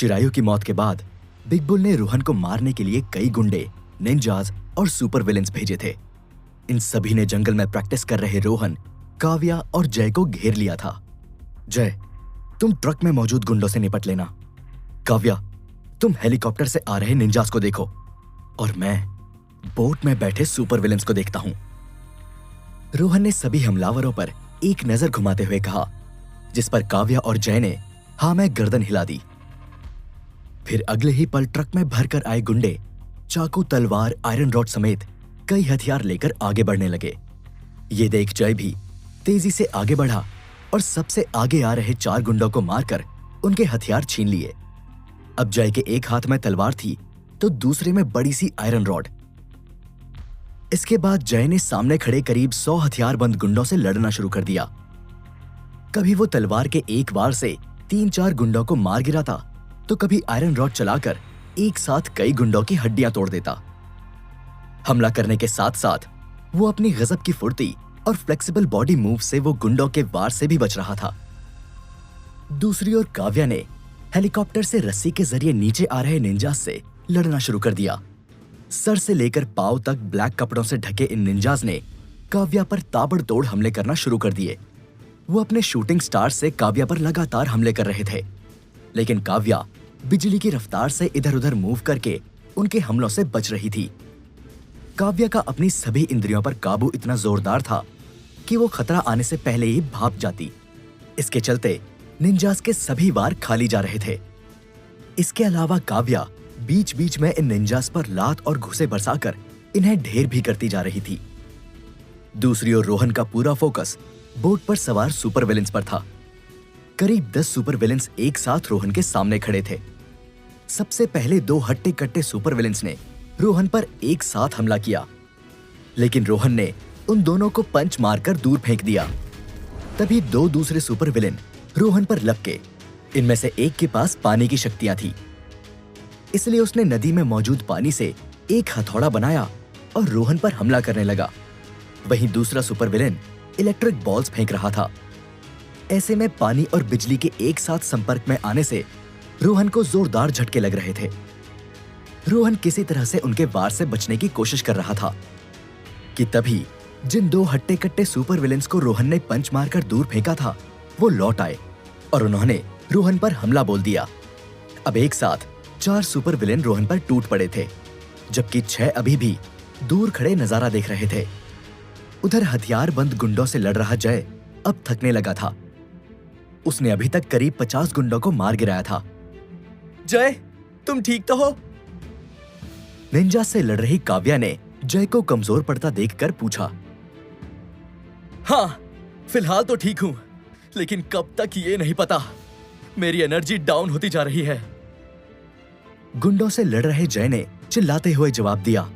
चिरायु की मौत के बाद बिग बुल ने रोहन को मारने के लिए कई गुंडे, निंजाज और सुपर विलेंस भेजे थे। इन सभी ने जंगल में प्रैक्टिस कर रहे रोहन, काव्या और जय को घेर लिया था। जय, तुम ट्रक में मौजूद गुंडों से निपट लेना। काव्या, तुम हेलीकॉप्टर से आ रहे निंजास को देखो और मैं बोट में बैठे सुपर विलेंस को देखता हूं। रोहन ने सभी हमलावरों पर एक नजर घुमाते हुए कहा, जिस पर काव्या और जय ने हाँ में गर्दन हिला दी। फिर अगले ही पल ट्रक में भरकर आए गुंडे चाकू, तलवार, आयरन रॉड समेत कई हथियार लेकर आगे बढ़ने लगे। ये देख जय भी तेजी से आगे बढ़ा और सबसे आगे आ रहे 4 गुंडों को मारकर उनके हथियार छीन लिए। अब जय के एक हाथ में तलवार थी तो दूसरे में बड़ी सी आयरन रॉड। इसके बाद जय ने सामने खड़े करीब 100 हथियारबंद गुंडों से लड़ना शुरू कर दिया। कभी वो तलवार के एक वार से 3-4 गुंडों को मार गिराता तो कभी आयरन रॉड चलाकर एक साथ कई गुंडों की हड्डियां तोड़ देता। हमला करने के साथ साथ वो अपनी गजब की फुर्ती और फ्लेक्सिबल बॉडी मूव से वो गुंडों के वार से भी बच रहा था। दूसरी ओर काव्या ने हेलीकॉप्टर से रस्सी के जरिए नीचे आ रहे निंजास से लड़ना शुरू कर दिया। सर से लेकर पांव तक ब्लैक कपड़ों से ढके इन निंजास ने काव्या पर ताबड़तोड़ हमले करना शुरू कर दिए। वो अपने शूटिंग स्टार से काव्या पर लगातार हमले कर रहे थे, लेकिन काव्या बिजली की रफ्तार से इधर-उधर मूव करके उनके हमलों से बच रही थी। काव्या का अपनी सभी इंद्रियों पर काबू इतना जोरदार था कि वो खतरा आने से पहले ही भाग जाती। इसके चलते निंजास के सभी वार खाली जा रहे थे। इसके अलावा काव्या बीच बीच में इन निंजास पर लात और घुसे बरसाकर इन्हें ढेर भी करती जा रही थी। दूसरी ओर रोहन का पूरा फोकस बोट पर सवार सुपर विलेंस पर था। करीब 10 सुपर विलेंस एक साथ रोहन के सामने खड़े थे। सबसे पहले 2 हट्टे कट्टे सुपर विलेंस ने रोहन पर एक साथ हमला किया, लेकिन रोहन ने उन दोनों को पंच मारकर दूर फेंक दिया। तभी 2 दूसरे सुपर विलेन रोहन पर लपके। इनमें से एक के पास पानी की शक्तियां थी, इसलिए उसने नदी में मौजूद पानी से एक हथौड़ा बनाया और रोहन पर हमला करने लगा। वहीं दूसरा सुपर विलेन इलेक्ट्रिक बॉल्स फेंक रहा था। ऐसे में पानी और बिजली के एक साथ संपर्क में आने से रोहन को जोरदार झटके लग रहे थे। रोहन किसी तरह से उनके वार से बचने की कोशिश कर रहा था कि तभी जिन 2 हट्टे कट्टे सुपर विलेंस को रोहन ने पंच मारकर दूर फेंका था वो लौट आए और उन्होंने रोहन पर हमला बोल दिया। अब एक साथ 4 सुपर विलेन रोहन पर टूट पड़े थे, जबकि 6 अभी भी दूर खड़े नजारा देख रहे थे। उधर हथियारबंद गुंडों से लड़ रहा जय अब थकने लगा था। उसने अभी तक करीब 50 गुंडों को मार गिराया था। जय, तुम ठीक तो हो? निंजा से लड़ रही काव्या ने जय को कमजोर पड़ता देखकर पूछा। हाँ, फिलहाल तो ठीक हूं, लेकिन कब तक ये नहीं पता। मेरी एनर्जी डाउन होती जा रही है। गुंडों से लड़ रहे जय ने चिल्लाते हुए जवाब दिया।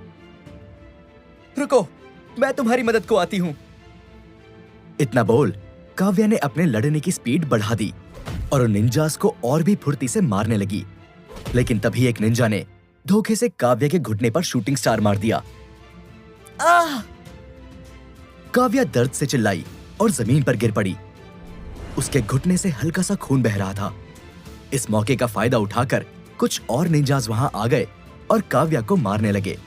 रुको, मैं तुम्हारी मदद को आती हूं। इतना बोल काव्या ने अपने लड़ने की स्पीड बढ़ा दी और उन निंजास को और भी फुर्ती से मारने लगी। लेकिन तभी एक निंजा ने धोखे से काव्या के घुटने पर शूटिंग स्टार मार दिया। आह! काव्या दर्द से चिल्लाई और जमीन पर गिर पड़ी। उसके घुटने से हल्का सा खून बह रहा था। इस मौके का फायदा उठाकर कुछ और निंजास वहां आ गए और काव्या को मारने लगे,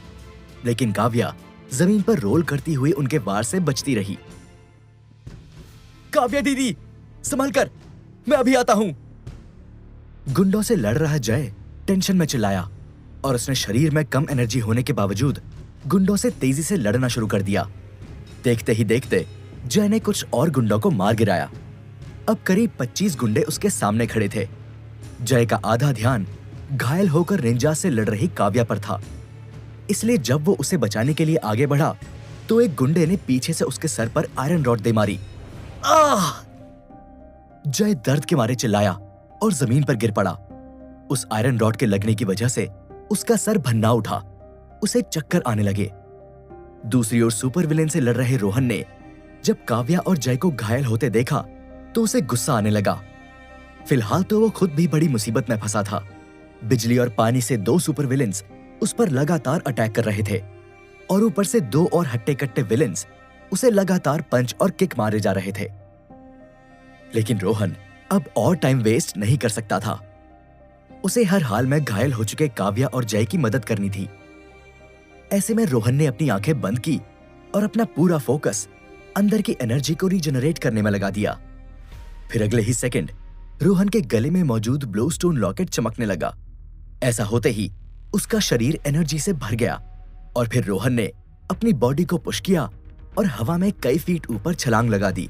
लेकिन काव्या जमीन पर रोल करती हुई उनके वार से बचती रही। काव्या दीदी, संभल कर, मैं अभी आता हूं। गुंडों से लड़ रहा जय टेंशन में चिल्लाया और उसने शरीर में कम एनर्जी होने के बावजूद गुंडों से तेजी से लड़ना शुरू कर दिया। देखते ही देखते जय ने कुछ और गुंडों को मार गिराया। अब करीब 25 गुंडे उसके सामने खड़े थे। जय का आधा ध्यान घायल होकर निंजा से लड़ रही काव्या पर था, इसलिए जब वो उसे बचाने के लिए आगे बढ़ा तो एक गुंडे ने पीछे से उसके सर पर आयरन रॉड दे मारी। आह! जय दर्द के मारे चिल्लाया और जमीन पर गिर पड़ा। उस आयरन रॉड के लगने की वजह से उसका सर भन्ना उठा। उसे चक्कर आने लगे। दूसरी ओर सुपर विलेन से लड़ रहे रोहन ने जब काव्या और जय को घायल होते देखा तो उसे गुस्सा आने लगा। फिलहाल तो वो खुद भी बड़ी मुसीबत में फंसा था। बिजली और पानी से 2 सुपर विलेंस उस पर लगातार अटैक कर रहे थे और ऊपर से 2 और हट्टे कट्टे विलेंस उसे लगातार पंच और किक मारे जा रहे थे। लेकिन रोहन अब और टाइम वेस्ट नहीं कर सकता था। उसे हर हाल में घायल हो चुके काव्या और जय की मदद करनी थी। ऐसे में रोहन ने अपनी आंखें बंद की और अपना पूरा फोकस अंदर की एनर्जी को रीजनरेट करने में लगा दिया। फिर अगले ही सेकंड रोहन के गले में मौजूद ब्लू स्टोन लॉकेट चमकने लगा। ऐसा होते ही उसका शरीर एनर्जी से भर गया और फिर रोहन ने अपनी बॉडी को पुश किया और हवा में कई फीट ऊपर छलांग लगा दी।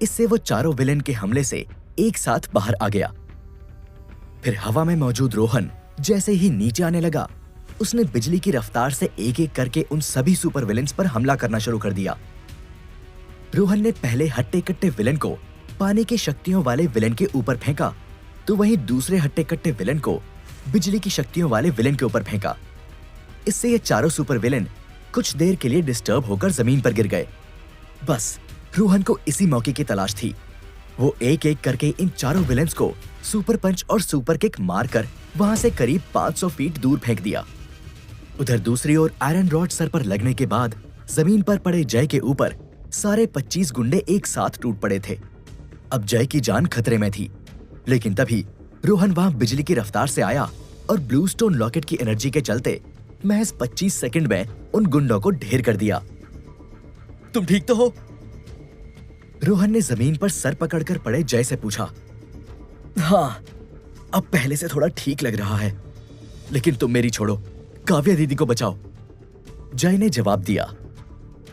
इससे वो चारों विलेन के हमले से एक साथ बाहर आ गया। फिर हवा में मौजूद रोहन जैसे ही नीचे आने लगा, उसने बिजली की रफ्तार से एक एक करके उन सभी सुपर विलेन्स पर हमला करना शुरू कर दिया। रोहन ने पहले हट्टे कट्टे विलेन को पानी की शक्तियों वाले विलेन के ऊपर फेंका, तो वहीं दूसरे हट्टे कट्टे विलेन को बिजली की शक्तियों वाले विलेन के ऊपर फेंका। इससे ये चारों सुपर विलेन कुछ देर के लिए डिस्टर्ब होकर जमीन पर गिर गए। बस रोहन को इसी मौके की तलाश थी। वो एक एक करके इन चारों विलेन्स को सुपर पंच और सुपर किक मारकर वहां से करीब 500 फीट दूर फेंक दिया। उधर दूसरी ओर आयरन रॉड सर पर लगने के बाद जमीन पर पड़े जय के ऊपर सारे 25 गुंडे एक साथ टूट पड़े थे। अब जय की जान खतरे में थी, लेकिन तभी रोहन वहां बिजली की रफ्तार से आया और ब्लू स्टोन लॉकेट की एनर्जी के चलते महज 25 सेकंड में उन गुंडों को ढेर कर दिया। तुम ठीक तो हो? रोहन ने जमीन पर सर पकड़कर पड़े जय से पूछा। हाँ, अब पहले से थोड़ा ठीक लग रहा है, लेकिन तुम मेरी छोड़ो, काव्या दीदी को बचाओ, जय ने जवाब दिया।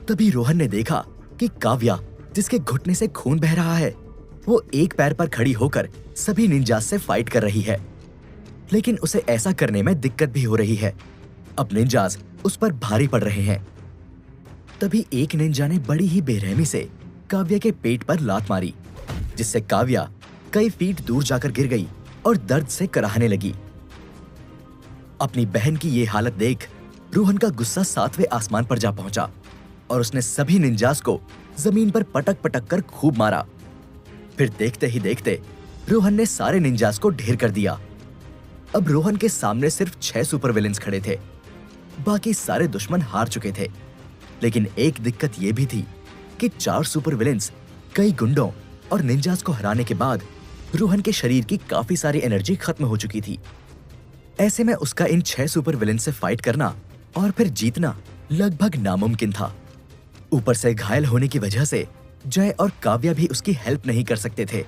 तभी रोहन ने देखा कि काव्या, जिसके घुटने से खून बह रहा है, वो एक पैर पर खड़ी होकर सभी निंजास से फाइट कर रही है, लेकिन उसे ऐसा करने में दिक्कत भी हो रही है। अब निंजास उस पर भारी पड़ रहे हैं। तभी एक निंजा ने बड़ी ही बेरहमी से काव्या के पेट पर लात मारी, जिससे काव्या कई फीट दूर जाकर गिर गई और दर्द से कराहने लगी। अपनी बहन की ये हालत देख रोहन का गुस्सा 7वें आसमान पर जा पहुंचा और उसने सभी निंजास को जमीन पर पटक पटक कर खूब मारा। फिर देखते ही देखते रोहन ने सारे निंजास को ढेर कर दिया। अब रोहन के सामने सिर्फ 6 सुपर विलेंस खड़े थे, बाकी सारे दुश्मन हार चुके थे। लेकिन एक दिक्कत यह भी थी कि 4 सुपर विलेंस कई गुंडों और निंजास को हराने के बाद रोहन के शरीर की काफी सारी एनर्जी खत्म हो चुकी थी। ऐसे में उसका इन 6 सुपर विलेंस से फाइट करना और फिर जीतना लगभग नामुमकिन था। ऊपर से घायल होने की वजह से जय और काव्या भी उसकी हेल्प नहीं कर सकते थे।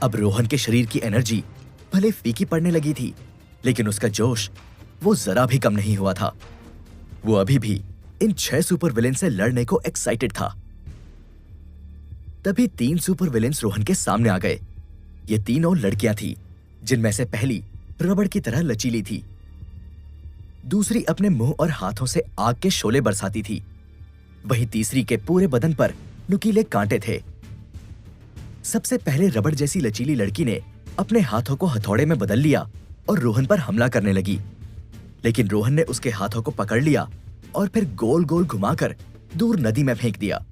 अब रोहन के शरीर की एनर्जी भले फीकी पड़ने लगी थी, लेकिन उसका जोश वो जरा भी कम नहीं हुआ था। वो अभी भी इन 6 सुपर विलेन से लड़ने को एक्साइटेड था। तभी 3 सुपर विलेन्स रोहन के सामने आ गए। ये तीनों लड़कियां थी, जिनमें से पहली रबड़ की तरह लचीली थी, दूसरी अपने मुंह और हाथों से आग के शोले बरसाती थी, वहीं तीसरी के पूरे बदन पर नुकीले कांटे थे। सबसे पहले रबड़ जैसी लचीली लड़की ने अपने हाथों को हथौड़े में बदल लिया और रोहन पर हमला करने लगी, लेकिन रोहन ने उसके हाथों को पकड़ लिया और फिर गोल गोल घुमाकर दूर नदी में फेंक दिया।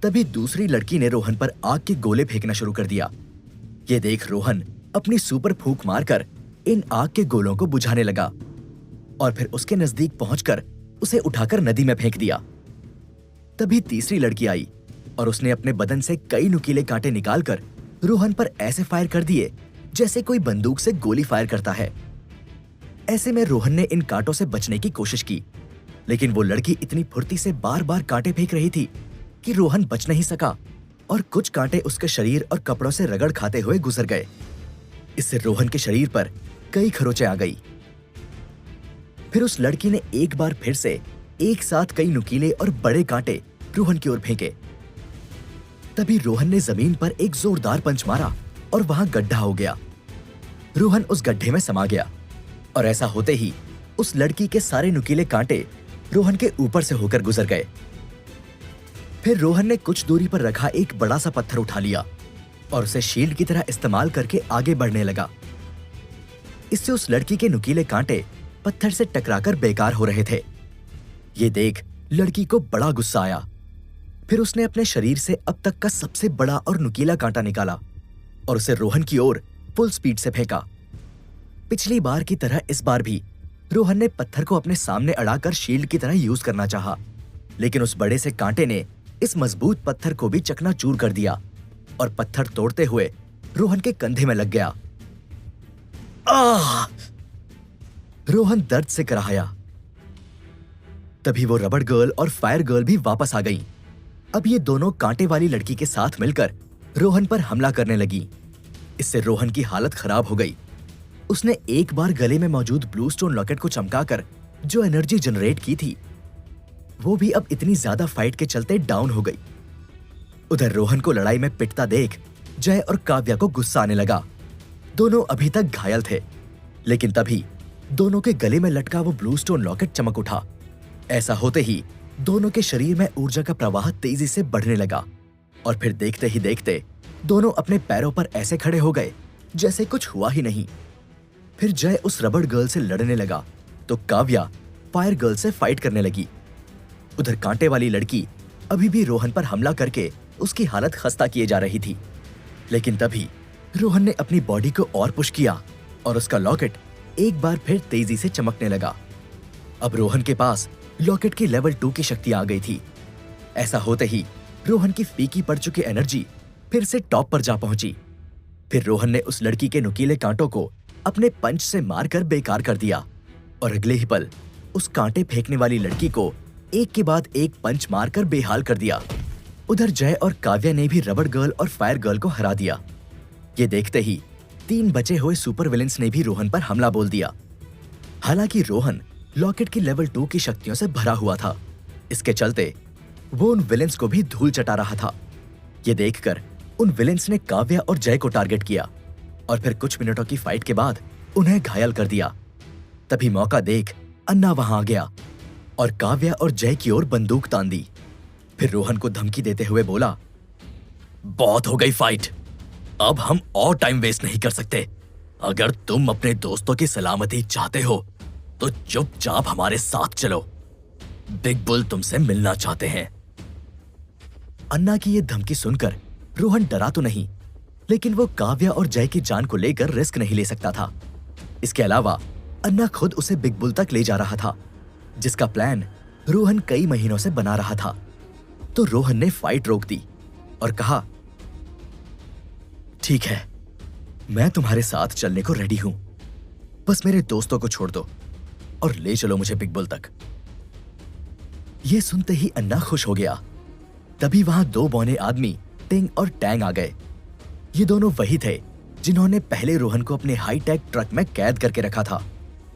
तभी दूसरी लड़की ने रोहन पर आग के गोले फेंकना शुरू कर दिया। ये देख रोहन अपनी सुपर फूंक मारकर इन आग के गोलों को बुझाने लगा और फिर उसके नजदीक पहुंचकर उसे उठाकर नदी में फेंक दिया। तभी तीसरी लड़की आई और उसने अपने बदन से कई नुकीले कांटे निकालकर रोहन पर ऐसे फायर कर दिए जैसे कोई बंदूक से गोली फायर करता है। ऐसे में रोहन ने इन कांटों से बचने की कोशिश की, लेकिन वो लड़की इतनी फुर्ती से बार बार कांटे फेंक रही थी कि रोहन बच नहीं सका और कुछ कांटे उसके शरीर और कपड़ों से रगड़ खाते हुए गुजर गए। इससे रोहन के शरीर पर कई खरोंचें आ गई। फिर उस लड़की ने एक बार फिर से एक साथ कई नुकीले और बड़े कांटे रोहन की ओर फेंके। तभी रोहन ने जमीन पर एक जोरदार पंच मारा और वहां गड्ढा हो गया। रोहन उस गड्ढे में समा गया और ऐसा होते ही उस लड़की के सारे नुकीले कांटे रोहन के ऊपर से होकर गुजर गए। फिर रोहन ने कुछ दूरी पर रखा एक बड़ा सा पत्थर उठा लिया और उसे शील्ड की तरह इस्तेमाल करके आगे बढ़ने लगा। इससे उस लड़की के नुकीले कांटे पत्थर से टकराकर बेकार हो रहे थे। ये देख लड़की को बड़ा गुस्सा आया। फिर उसने अपने शरीर से अब तक का सबसे बड़ा और नुकीला कांटा निकाला और उसे रोहन की ओर फुल स्पीड से फेंका। पिछली बार की तरह इस बार भी रोहन ने पत्थर को अपने सामने अड़ाकर शील्ड की तरह यूज करना चाहा, लेकिन उस बड़े से कांटे ने इस मजबूत पत्थर को भी चकनाचूर कर दिया और पत्थर तोड़ते हुए रोहन के कंधे में लग गया। आह! रोहन दर्द से कराहया। तभी वो रबड़ गर्ल और फायर गर्ल भी वापस आ गईं। अब ये दोनों कांटे वाली लड़की के साथ मिलकर रोहन पर हमला करने लगी। इससे रोहन की हालत खराब हो गई। उसने एक बार गले में मौजूद ब्लू स्टोन लॉकेट को चमकाकर जो एनर्जी जनरेट की थी, वो भी अब इतनी ज्यादा फाइट के चलते डाउन हो गई। उधर रोहन को लड़ाई में पिटता देख जय और काव्या को गुस्सा आने लगा। दोनों अभी तक घायल थे, लेकिन तभी दोनों के गले में लटका वो ब्लू स्टोन लॉकेट चमक उठा। ऐसा होते ही दोनों के शरीर में ऊर्जा का प्रवाह तेजी से बढ़ने लगा और फिर देखते ही देखते दोनों अपने पैरों पर ऐसे खड़े हो गए जैसे कुछ हुआ ही नहीं। फिर जय उस रबड़ गर्ल से लड़ने लगा तो काव्या फायर गर्ल से फाइट करने लगी। उधर कांटे वाली लड़की अभी भी रोहन पर हमला करके उसकी हालत खस्ता किए जा रही थी, लेकिन तभी रोहन ने अपनी बॉडी को और पुश किया और उसका लॉकेट एक बार फिर तेजी से चमकने लगा। अब रोहन के पास लॉकेट की लेवल 2 की शक्ति आ गई थी। ऐसा होते ही रोहन की फीकी पड़ चुकी एनर्जी फिर से टॉप पर जा पहुंची। फिर रोहन ने उस लड़की के नुकीले कांटों को अपने पंच से मारकर बेकार कर दिया और अगले ही पल उस कांटे फेंकने वाली लड़की को एक के बाद एक पंच मारकर बेहाल कर दिया। उधर जय और काव्या ने भी रबड़ गर्ल और फायर गर्ल को हरा दिया। ये देखते ही 3 बचे हुए सुपर विलेंस ने भी रोहन पर हमला बोल दिया। हालांकि रोहन लॉकेट की लेवल 2 की शक्तियों से भरा हुआ था, इसके चलते वो उन विलेंस को भी धूल चटा रहा था। ये देखकर उन विलेंस ने काव्या और जय को टारगेट किया और फिर कुछ मिनटों की फाइट के बाद उन्हें घायल कर दिया। तभी मौका देख अन्ना वहां आ गया और काव्या और जय की ओर बंदूक तान दी। फिर रोहन को धमकी देते हुए बोला, बहुत हो गई फाइट, अब हम और टाइम वेस्ट नहीं कर सकते। अगर तुम अपने दोस्तों की सलामती चाहते हो तो चुपचाप हमारे साथ चलो। बिग बुल तुमसे मिलना चाहते हैं। अन्ना की ये धमकी सुनकर रोहन डरा तो नहीं, लेकिन वो काव्या और जय की जान को लेकर रिस्क नहीं ले सकता था। इसके अलावा अन्ना खुद उसे बिग बुल तक ले जा रहा था, जिसका प्लान रोहन कई महीनों से बना रहा था। तो रोहन ने फाइट रोक दी और कहा, ठीक है, मैं तुम्हारे साथ चलने को रेडी हूं, बस मेरे दोस्तों को छोड़ दो और ले चलो मुझे बिग बुल तक। यह सुनते ही अन्ना खुश हो गया। तभी वहां 2 बौने आदमी टिंग और टैंग आ गए। ये दोनों वही थे जिन्होंने पहले रोहन को अपने हाईटेक ट्रक में कैद करके रखा था।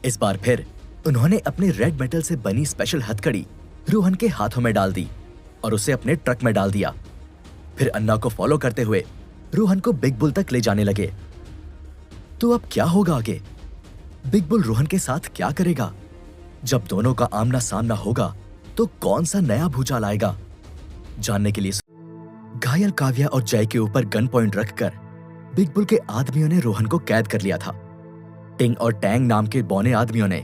इस बार फिर उन्होंने अपने रेड मेटल से बनी स्पेशल हथकड़ी रोहन के हाथों में डाल दी और उसे अपने ट्रक में डाल दिया। फिर अन्ना को फॉलो करते हुए रोहन को बिग बुल तक ले जाने लगे। तो अब क्या होगा आगे? बिग बुल रोहन के साथ क्या करेगा? जब दोनों का आमना सामना होगा तो कौन सा नया भूचाल आएगा? जानने के लिए घायल काव्या और जय के ऊपर गन पॉइंट रखकर बिग बुल के आदमियों ने रोहन को कैद कर लिया था। टिंग और टैंग नाम के बौने आदमियों ने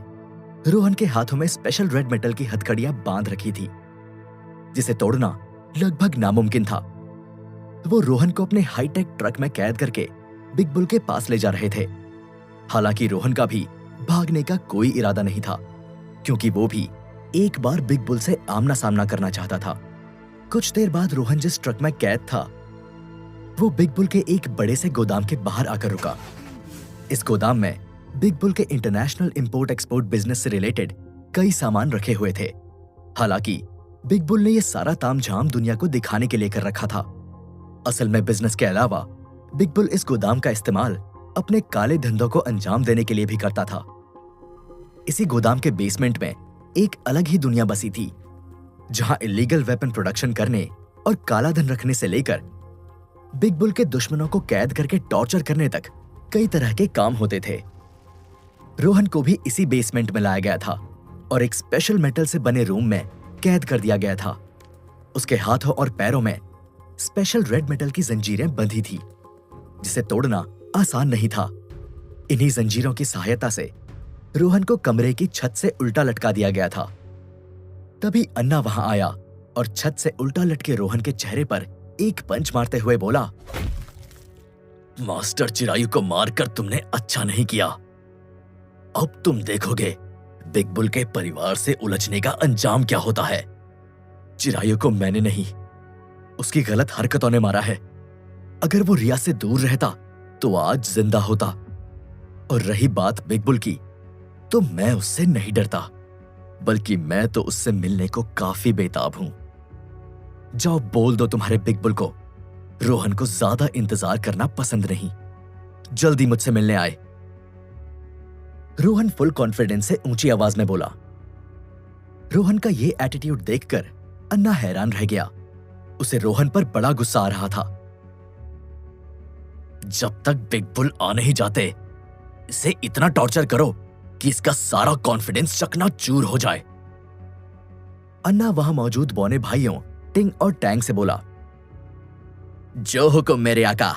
रोहन के हाथों में स्पेशल रेड मेटल की हथकड़ियां बांध रखी थी, जिसे तोड़ना लगभग नामुमकिन था। वो रोहन को अपने हाईटेक ट्रक में कैद करके बिग बुल के पास ले जा रहे थे। हालांकि रोहन का भी भागने का कोई इरादा नहीं था, क्योंकि वो भी एक बार बिग बुल से आमना सामना करना चाहता था। कुछ देर बाद रोहन जिस ट्रक में कैद था, वो बिग बुल के एक बड़े से गोदाम के बाहर आकर रुका। इस गोदाम में बिग बुल के इंटरनेशनल इंपोर्ट एक्सपोर्ट बिजनेस से रिलेटेड कई सामान रखे हुए थे। हालांकि बिग बुल ने यह सारा तामझाम दुनिया को दिखाने के लिए कर रखा था। असल में बिजनेस के अलावा बिग बुल इस गोदाम का इस्तेमाल अपने काले धंधों को अंजाम देने के लिए भी करता था। इसी गोदाम के बेसमेंट में एक अलग ही दुनिया बसी थी, जहां इलीगल वेपन प्रोडक्शन करने और काला धन रखने से लेकर बिग बुल के दुश्मनों को कैद करके टॉर्चर करने तक कई तरह के काम होते थे। रोहन को भी इसी बेसमेंट में लाया गया था और एक स्पेशल मेटल से बने रूम में कैद कर दिया गया था। उसके हाथों और पैरों में स्पेशल रेड मेटल की जंजीरें बंधी थी, जिसे तोड़ना आसान नहीं था। इन्हीं जंजीरों की सहायता से रोहन को कमरे की छत से उल्टा लटका दिया गया था। तभी अन्ना वहां आया और छत से उल्टा लटके रोहन के चेहरे पर एक पंच मारते हुए बोला, मास्टर चिरायु को मारकर तुमने अच्छा नहीं किया। अब तुम देखोगे बिग बुल के परिवार से उलझने का अंजाम क्या होता है। चिरायु को मैंने नहीं, उसकी गलत हरकतों ने मारा है। अगर वो रिया से दूर रहता तो आज जिंदा होता। और रही बात बिग बुल की, तो मैं उससे नहीं डरता, बल्कि मैं तो उससे मिलने को काफी बेताब हूं। जाओ बोल दो तुम्हारे बिग बुल को, रोहन को ज्यादा इंतजार करना पसंद नहीं, जल्दी मुझसे मिलने आए। रोहन फुल कॉन्फिडेंस से ऊंची आवाज में बोला। रोहन का ये एटीट्यूड देखकर अन्ना हैरान रह गया। उसे रोहन पर बड़ा गुस्सा आ रहा था। जब तक बिग बुल आ नहीं जाते, इसे इतना टॉर्चर करो कि इसका सारा कॉन्फिडेंस चकनाचूर हो जाए। अन्ना वहां मौजूद बौने भाइयों टिंग और टैंग से बोला। जो हुक्म मेरे आका।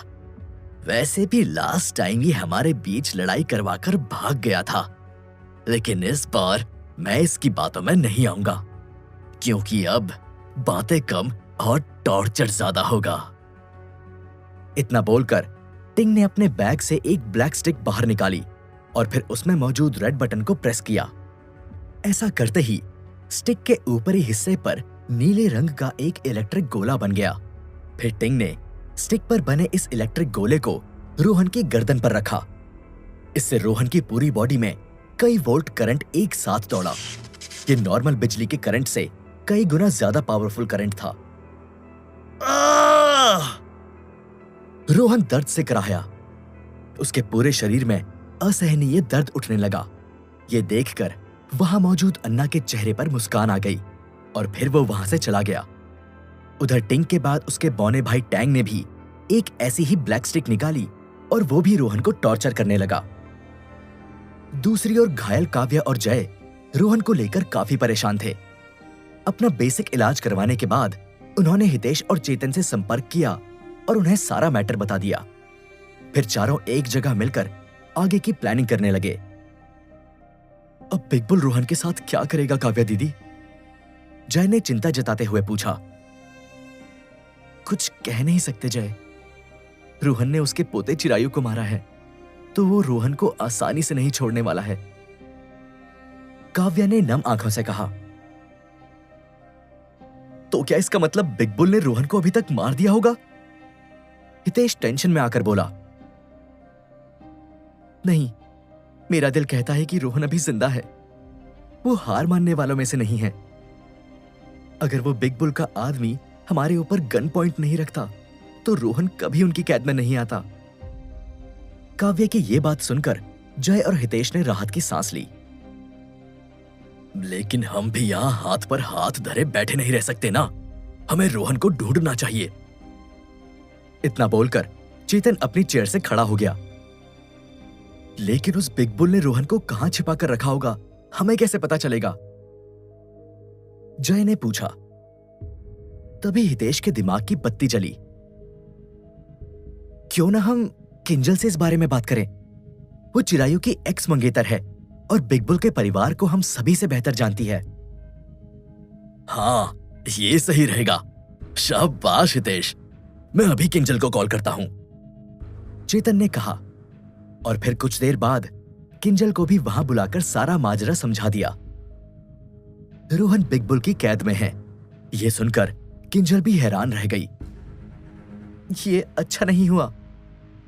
वैसे भी लास्ट टाइम ये हमारे बीच लड़ाई करवाकर भाग गया था, लेकिन इस बार मैं इसकी बातों में नहीं आऊंगा, क्योंकि अब बातें कम और टॉर्चर ज्यादा होगा। इतना बोलकर टिंग ने अपने बैग से एक ब्लैक स्टिक बाहर निकाली और फिर उसमें मौजूद रेड बटन को प्रेस किया। ऐसा करते ही स्टिक के ऊपरी हिस्से पर नीले रंग का एक इलेक्ट्रिक गोला बन गया। फिर टिंग ने स्टिक पर बने इस इलेक्ट्रिक गोले को रोहन की गर्दन पर रखा। इससे रोहन की पूरी बॉडी में कई वोल्ट करंट एक साथ दौड़ा। ये नॉर्मल बिजली के करंट से कई गुना ज्यादा पावरफुल करंट था। रोहन दर्द से कराहया। उसके पूरे शरीर में असहनीय दर्द उठने लगा। ये देखकर वहां मौजूद अन्ना के चेहरे पर मुस्कान आ गई और फिर वो वहां से चला गया। उधर टिंग के बाद उसके बौने भाई टैंग ने भी एक ऐसी ही ब्लैक स्टिक निकाली और वो भी रोहन को टॉर्चर करने लगा। दूसरी ओर घायल काव्या और जय रोहन को लेकर काफी परेशान थे। अपना बेसिक इलाज करवाने के बाद उन्होंने हितेश और चेतन से संपर्क किया और उन्हें सारा मैटर बता दिया। फिर चारों एक जगह मिलकर आगे की प्लानिंग करने लगे। अब बिग बुल रोहन के साथ क्या करेगा काव्या दीदी? जय ने चिंता जताते हुए पूछा। कुछ कह नहीं सकते जय। रोहन ने उसके पोते चिरायु को मारा है, तो वो रोहन को आसानी से नहीं छोड़ने वाला है। काव्या ने नम आंखों से कहा। तो क्या इसका मतलब बिग बुल ने रोहन को अभी तक मार दिया होगा? हितेश टेंशन में आकर बोला। नहीं, मेरा दिल कहता है कि रोहन अभी जिंदा है। वो हार मानने वालों में से नहीं है। अगर वो बिग बुल का आदमी हमारे ऊपर गन पॉइंट नहीं रखता, तो रोहन कभी उनकी कैद में नहीं आता। काव्या की ये बात सुनकर जय और हितेश ने राहत की सांस ली। लेकिन हम भी यहां हाथ पर हाथ धरे बैठे नहीं रह सकते ना। हमें रोहन को ढूंढना चाहिए। इतना बोलकर चेतन अपनी चेयर से खड़ा हो गया। लेकिन उस बिग बुल ने रोहन को कहां छिपा कर रखा होगा, हमें कैसे पता चलेगा? जय ने पूछा। तभी हितेश के दिमाग की बत्ती जली। क्यों ना हम किंजल से इस बारे में बात करें। वो चिरायु की एक्स मंगेतर है और बिग बुल के परिवार को हम सभी से बेहतर जानती है। हाँ, ये सही रहेगा। शाबाश हितेश, मैं अभी किंजल को कॉल करता हूं, चेतन ने कहा। और फिर कुछ देर बाद किंजल को भी वहां बुलाकर सारा माजरा समझा दिया। रोहन बिग बुल की कैद में है। यह सुनकर किंजल भी हैरान रह गई। ये अच्छा नहीं हुआ।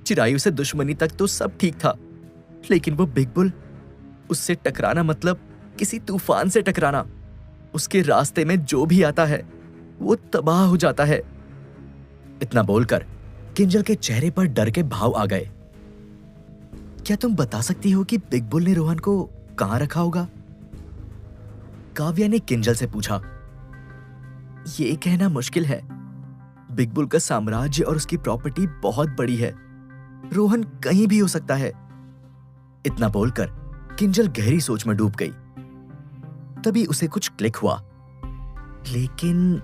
चिरायु से दुश्मनी तक तो सब ठीक था, लेकिन वो बिग बुल, उससे टकराना मतलब किसी तूफान से टकराना। उसके रास्ते में जो भी आता है वो तबाह हो जाता है। इतना बोलकर किंजल के चेहरे पर डर के भाव आ गए। क्या तुम बता सकती हो कि बिग बुल ने रोहन को कहां रखा होगा? काव्या ने किंजल से पूछा। ये कहना मुश्किल है। बिग बुल का साम्राज्य और उसकी प्रॉपर्टी बहुत बड़ी है। रोहन कहीं भी हो सकता है। इतना बोलकर किंजल गहरी सोच में डूब गई। तभी उसे कुछ क्लिक हुआ। लेकिन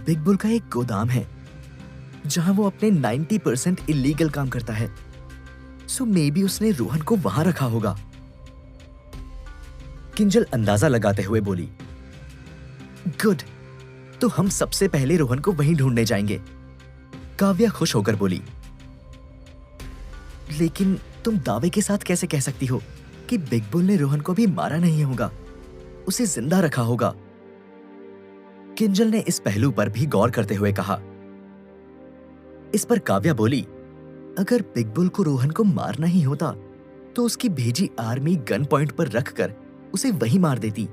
बिग बुल का एक गोदाम है जहां वो अपने 90% इलीगल काम करता है। सो मे बी उसने रोहन को वहां रखा होगा। किंजल अंदाजा लगाते हुए बोली। गुड, तो हम सबसे पहले रोहन को वहीं ढूंढने जाएंगे। काव्या खुश होकर बोली। लेकिन तुम दावे के साथ कैसे कह सकती हो कि बिग बुल ने रोहन को भी मारा नहीं होगा, उसे जिंदा रखा होगा? किंजल ने इस पहलू पर भी गौर करते हुए कहा। इस पर काव्या बोली, अगर बिग बुल को रोहन को मारना ही होता तो उसकी भेजी आर्मी गन पॉइंट पर रखकर उसे वहीं मार देती।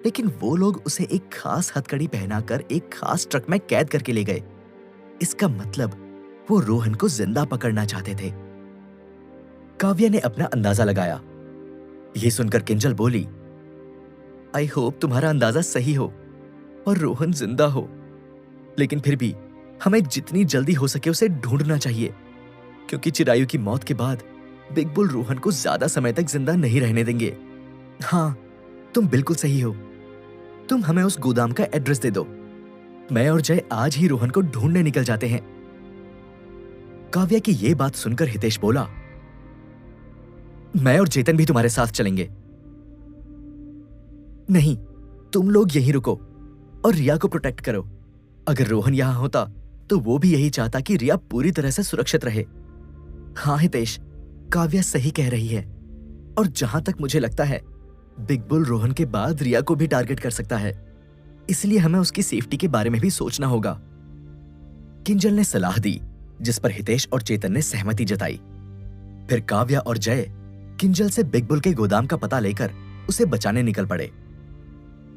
लेकिन वो लोग उसे एक खास हथकड़ी पहनाकर एक खास ट्रक में कैद करके ले गए। इसका मतलब वो रोहन को जिंदा पकड़ना चाहते थे। काव्या ने अपना अंदाजा लगाया। यह सुनकर किंजल बोली, आई होप तुम्हारा अंदाजा सही हो और रोहन जिंदा हो, लेकिन फिर भी हमें जितनी जल्दी हो सके उसे ढूंढना चाहिए, क्योंकि चिरायु की मौत के बाद बिग बुल रोहन को ज्यादा समय तक जिंदा नहीं रहने देंगे। हाँ, तुम बिल्कुल सही हो। तुम हमें उस गोदाम का एड्रेस दे दो। मैं और जय आज ही रोहन को ढूंढने निकल जाते हैं। काव्या की यह बात सुनकर हितेश बोला, मैं और चेतन भी तुम्हारे साथ चलेंगे। नहीं, तुम लोग यहीं रुको और रिया को प्रोटेक्ट करो। अगर रोहन यहां होता तो वो भी यही चाहता कि रिया पूरी तरह से सुरक्षित रहे। हाँ हितेश, काव्या सही कह रही है। और जहां तक मुझे लगता है, बिग बुल रोहन के बाद रिया को भी टारगेट कर सकता है, इसलिए हमें उसकी सेफ्टी के बारे में भी सोचना होगा। किंजल ने सलाह दी, जिस पर हितेश और चेतन ने सहमति जताई। फिर काव्या और जय किंजल से बिग बुल के गोदाम का पता लेकर उसे बचाने निकल पड़े।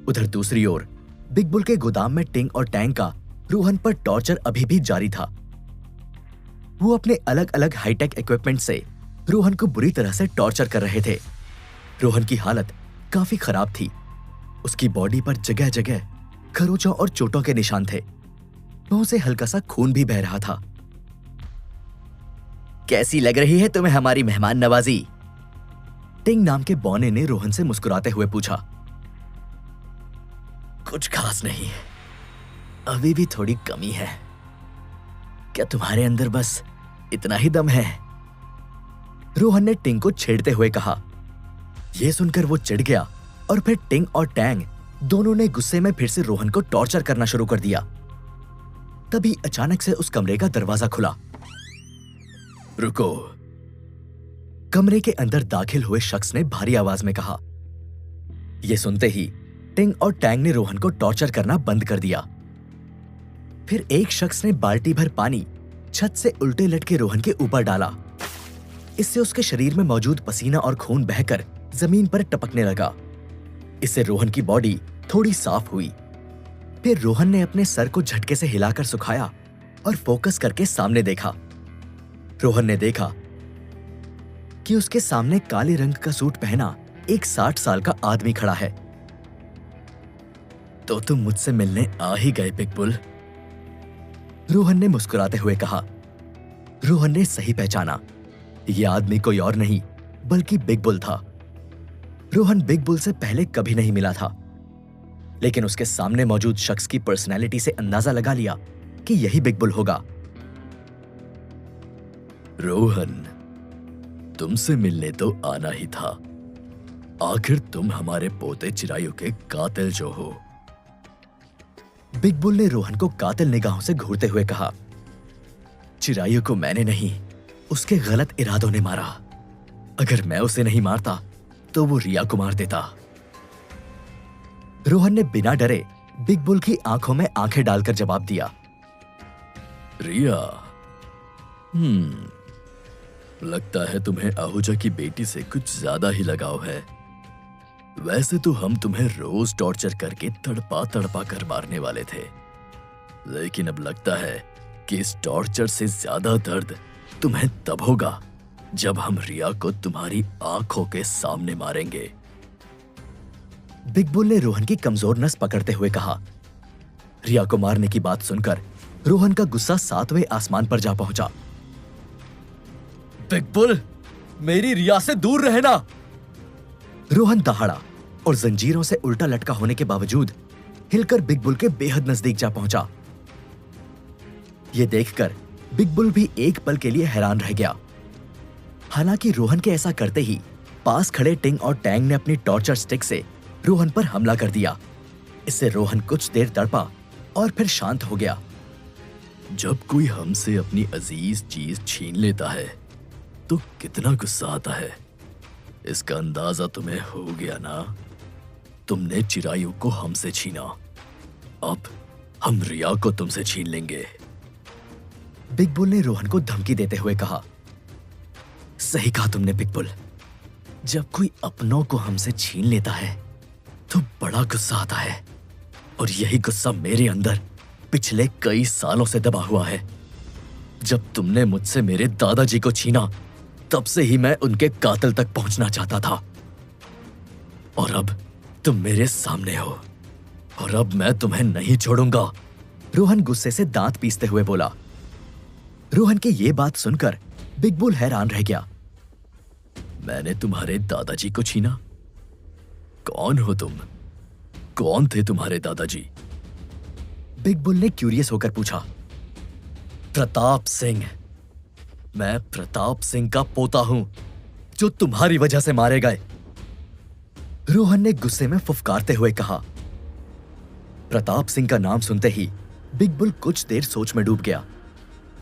उधर दूसरी ओर बिग बुल के गोदाम में टिंग और टैंग का रोहन पर टॉर्चर अभी भी जारी था। वो अपने अलग अलग हाईटेक इक्विपमेंट से रोहन को बुरी तरह से टॉर्चर कर रहे थे। रोहन की हालत काफी खराब थी। उसकी बॉडी पर जगह जगह खरोंचों और चोटों के निशान थे। मुंह से हल्का सा खून भी बह रहा था। कैसी लग रही है तुम्हें हमारी मेहमान नवाजी? टिंग नाम के बौने ने रोहन से मुस्कुराते हुए पूछा। कुछ खास नहीं, अभी भी थोड़ी कमी है। क्या तुम्हारे अंदर बस इतना ही दम है? रोहन ने टिंग को छेड़ते हुए कहा। यह सुनकर वो चिढ़ गया और फिर टिंग और टैंग दोनों ने गुस्से में फिर से रोहन को टॉर्चर करना शुरू कर दिया। तभी अचानक से उस कमरे का दरवाजा खुला। रुको, कमरे के अंदर दाखिल हुए शख्स ने भारी आवाज में कहा। यह सुनते ही टिंग और टैंग ने रोहन को टॉर्चर करना बंद कर दिया। फिर एक शख्स ने बाल्टी भर पानी छत से उल्टे लटके रोहन के ऊपर डाला। इससे उसके शरीर में मौजूद पसीना और खून बहकर जमीन पर टपकने लगा। इससे रोहन की बॉडी थोड़ी साफ हुई। फिर रोहन ने अपने सर को झटके से हिलाकर सुखाया और फोकस करके सामने देखा। रोहन ने देखा कि उसके सामने काले रंग का सूट पहना एक 60 साल का आदमी खड़ा है। तो तुम मुझसे मिलने आ ही गए बिग बुल? रोहन ने मुस्कुराते हुए कहा। रोहन ने सही पहचाना, यह आदमी कोई और नहीं बल्कि बिग बुल था। रोहन बिग बुल से पहले कभी नहीं मिला था, लेकिन उसके सामने मौजूद शख्स की पर्सनैलिटी से अंदाजा लगा लिया कि यही बिग बुल होगा। रोहन, तुमसे मिलने तो आना ही था। आखिर तुम हमारे पोते चिरायु के कातिल जो हो। बिग बुल ने रोहन को कातिल निगाहों से घूरते हुए कहा। चिरायु को मैंने नहीं, उसके गलत इरादों ने मारा। अगर मैं उसे नहीं मारता तो वो रिया को मार देता। रोहन ने बिना डरे बिग बुल की आंखों में आंखें डालकर जवाब दिया। रिया, लगता है तुम्हें आहूजा की बेटी से कुछ ज्यादा ही लगाव है। वैसे तो हम तुम्हें रोज टॉर्चर करके तड़पा तड़पा कर मारने वाले थे, लेकिन अब लगता है कि इस टॉर्चर से ज्यादा दर्द तुम्हें तब होगा जब हम रिया को तुम्हारी आंखों के सामने मारेंगे। बिग बुल ने रोहन की कमजोर नस पकड़ते हुए कहा। रिया को मारने की बात सुनकर रोहन का गुस्सा 7वें आसमान पर जा पहुंचा। बिग बुल, मेरी रिया से दूर रहना! रोहन दहाड़ा और जंजीरों से उल्टा लटका होने के बावजूद हिलकर बिग बुल के बेहद नजदीक जा पहुंचा। यह देखकर बिग बुल भी एक पल के लिए हैरान रह गया। हालांकि रोहन के ऐसा करते ही पास खड़े टिंग और टैंग ने अपनी टॉर्चर स्टिक से रोहन पर हमला कर दिया। इससे रोहन कुछ देर तड़पा और फिर शांत हो गया। जब कोई हमसे अपनी अजीज चीज छीन लेता है तो कितना गुस्सा आता है, इसका अंदाजा तुम्हें हो गया ना? तुमने चिरायु को हमसे छीना, अब हम रिया को तुमसे छीन लेंगे। बिग बुल ने रोहन को धमकी देते हुए कहा। सही कहा तुमने बिगबुल। जब कोई अपनों को हमसे छीन लेता है तो बड़ा गुस्सा आता है, और यही गुस्सा मेरे अंदर पिछले कई सालों से दबा हुआ है। जब तुमने मुझसे मेरे दादाजी को छीना, तब से ही मैं उनके कातिल तक पहुंचना चाहता था, और अब तुम मेरे सामने हो, और अब मैं तुम्हें नहीं छोड़ूंगा। रोहन गुस्से से दांत पीसते हुए बोला। रोहन की ये बात सुनकर बिगबुल हैरान रह गया। मैंने तुम्हारे दादाजी को छीना? कौन हो तुम? कौन थे तुम्हारे दादाजी? बिगबुल ने क्यूरियस होकर पूछा। प्रताप सिंह। मैं प्रताप सिंह का पोता हूं, जो तुम्हारी वजह से मारे गए। रोहन ने गुस्से में फुफकारते हुए कहा। प्रताप सिंह का नाम सुनते ही बिगबुल कुछ देर सोच में डूब गया।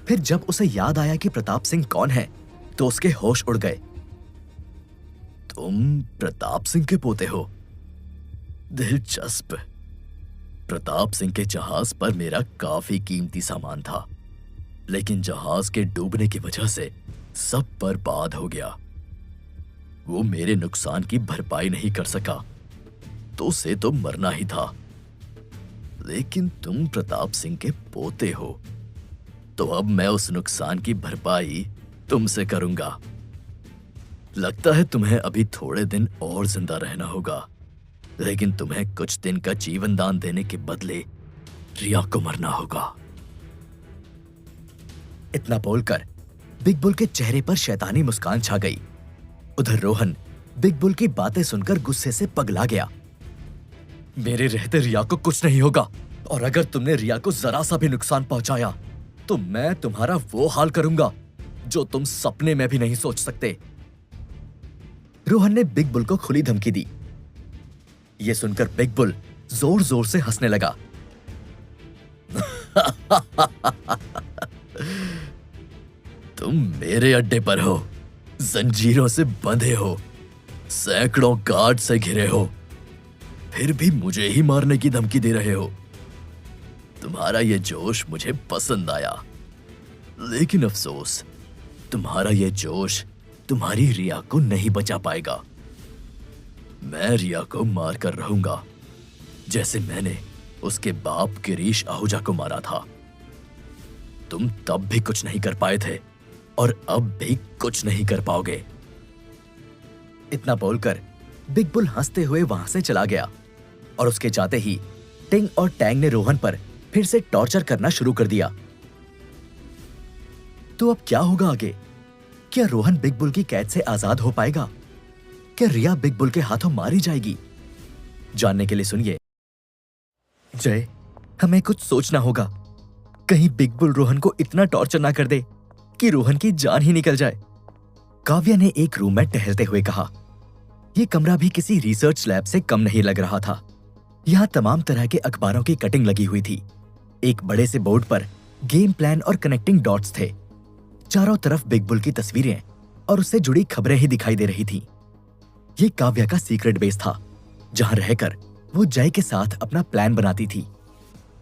फिर जब उसे याद आया कि प्रताप सिंह कौन है, तो उसके होश उड़ गए। तुम प्रताप सिंह के पोते हो? दिलचस्प। प्रताप सिंह के जहाज पर मेरा काफी कीमती सामान था, लेकिन जहाज के डूबने की वजह से सब बर्बाद हो गया। वो मेरे नुकसान की भरपाई नहीं कर सका, तो उसे तो मरना ही था। लेकिन तुम प्रताप सिंह के पोते हो, तो अब मैं उस नुकसान की भरपाई तुमसे करूंगा। लगता है तुम्हें अभी थोड़े दिन और जिंदा रहना होगा, लेकिन तुम्हें कुछ दिन का जीवन दान देने के बदले रिया को मरना होगा। इतना बोलकर बिगबुल के चेहरे पर शैतानी मुस्कान छा गई। उधर रोहन बिगबुल की बातें सुनकर गुस्से से पगला गया। मेरे रहते रिया को कुछ नहीं होगा, और अगर तुमने रिया को जरा सा भी नुकसान पहुंचाया तो मैं तुम्हारा वो हाल करूंगा जो तुम सपने में भी नहीं सोच सकते। रोहन ने बिगबुल को खुली धमकी दी। यह सुनकर बिगबुल जोर जोर से हंसने लगा। तुम मेरे अड्डे पर हो, जंजीरों से बंधे हो, सैकड़ों गार्ड से घिरे हो, फिर भी मुझे ही मारने की धमकी दे रहे हो। तुम्हारा ये जोश मुझे पसंद आया, लेकिन अफसोस, तुम्हारा ये जोश तुम्हारी रिया को नहीं बचा पाएगा। मैं रिया को मार कर रहूंगा, जैसे मैंने उसके बाप गिरीश आहूजा को मारा था। तुम तब भी कुछ नहीं कर पाए थे, और अब भी कुछ नहीं कर पाओगे। इतना बोलकर बिगबुल हंसते हुए वहां से चला गया, और उसके जाते ही टिंग और टैंग ने रोहन पर फिर से टॉर्चर करना शुरू कर दिया। तो अब क्या होगा आगे? क्या रोहन बिगबुल की कैद से आजाद हो पाएगा? क्या रिया बिगबुल के हाथों मारी जाएगी? जानने के लिए सुनिए। जय, हमें कुछ सोचना होगा। कहीं बिगबुल रोहन को इतना टॉर्चर ना कर दे कि रोहन की जान ही निकल जाए। काव्या ने एक रूम में टहलते हुए कहा। यह कमरा भी किसी रिसर्च लैब से कम नहीं लग रहा था। यहां तमाम तरह के अखबारों की कटिंग लगी हुई थी। एक बड़े से बोर्ड पर गेम प्लान और कनेक्टिंग डॉट्स थे। चारों तरफ बिगबुल की तस्वीरें और उससे जुड़ी खबरें ही दिखाई दे रही थी। ये काव्या का सीक्रेट बेस था, जहां रहकर वो जय के साथ अपना प्लान बनाती थी।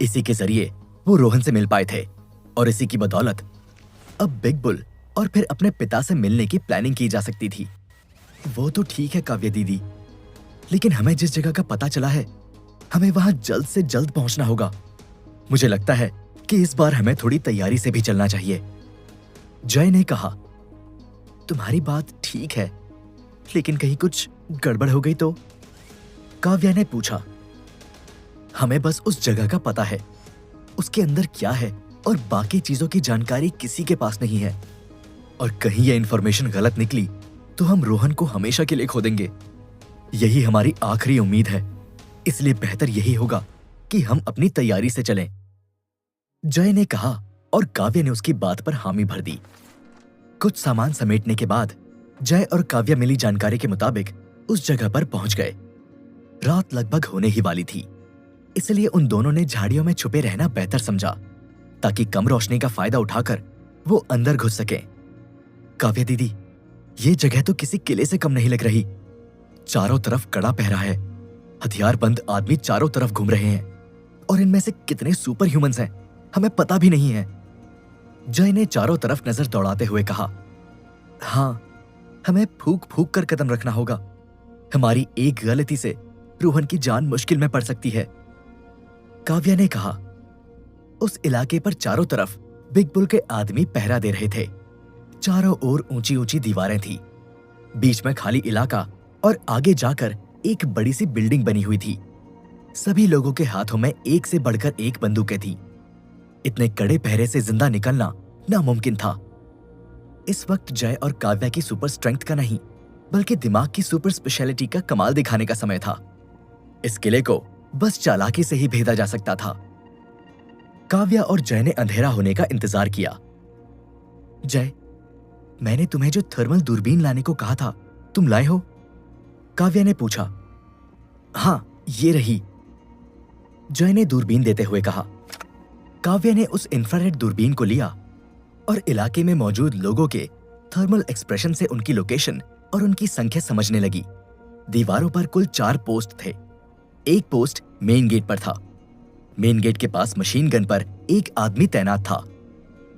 इसी के जरिए वो रोहन से मिल पाए थे, और इसी की बदौलत अब बिगबुल और फिर अपने पिता से मिलने की प्लानिंग की जा सकती थी। वो तो ठीक है काव्या दीदी, लेकिन हमें जिस जगह का पता चला है, हमें वहां जल्द से जल्द पहुंचना होगा। मुझे लगता है कि इस बार हमें थोड़ी तैयारी से भी चलना चाहिए। जय ने कहा। तुम्हारी बात ठीक है, लेकिन कहीं कुछ गड़बड़ हो गई तो? काव्या ने पूछा। हमें बस उस जगह का पता है, उसके अंदर क्या है और बाकी चीजों की जानकारी किसी के पास नहीं है। और कहीं यह इंफॉर्मेशन गलत निकली तो हम रोहन को हमेशा के लिए खो देंगे। यही हमारी आखिरी उम्मीद है, इसलिए बेहतर यही होगा कि हम अपनी तैयारी से चलें। जय ने कहा, और काव्या ने उसकी बात पर हामी भर दी। कुछ सामान समेटने के बाद जय और काव्या मिली जानकारी के मुताबिक उस जगह पर पहुंच गए। रात लगभग होने ही वाली थी, इसलिए उन दोनों ने झाड़ियों में छुपे रहना बेहतर समझा, ताकि कम रोशनी का फायदा उठाकर वो अंदर घुस सके। काव्या दीदी, ये जगह तो किसी किले से कम नहीं लग रही। चारों तरफ कड़ा पहरा है, हथियारबंद आदमी चारों तरफ घूम रहे हैं, और इनमें से कितने सुपर ह्यूमंस हैं हमें पता भी नहीं है। जय ने चारों तरफ नजर दौड़ाते हुए कहा। हाँ, हमें फूक फूक कर कदम रखना होगा। हमारी एक गलती से रोहन की जान मुश्किल में पड़ सकती है। काव्या ने कहा। उस इलाके पर चारों तरफ बिग बुल के आदमी पहरा दे रहे थे। चारों ओर ऊंची ऊंची दीवारें थी, बीच में खाली इलाका और आगे जाकर एक बड़ी सी बिल्डिंग बनी हुई थी। सभी लोगों के हाथों में एक से बढ़कर एक बंदूकें थी। इतने कड़े पहरे से जिंदा निकलना नामुमकिन था। इस वक्त जय और काव्या की सुपर स्ट्रेंथ का नहीं, बल्कि दिमाग की सुपर स्पेशलिटी का कमाल दिखाने का समय था। इस किले को बस चालाकी से ही भेदा जा सकता था। काव्या और जय ने अंधेरा होने का इंतजार किया। जय, मैंने तुम्हें जो थर्मल दूरबीन लाने को कहा था, तुम लाए हो? काव्या ने पूछा। हाँ, ये रही, जय ने दूरबीन देते हुए कहा। काव्या ने उस इंफ्रारेड दूरबीन को लिया और इलाके में मौजूद लोगों के थर्मल एक्सप्रेशन से उनकी लोकेशन और उनकी संख्या समझने लगी। दीवारों पर कुल 4 पोस्ट थे। एक पोस्ट मेन गेट पर था। मेन गेट के पास मशीन गन पर एक आदमी तैनात था।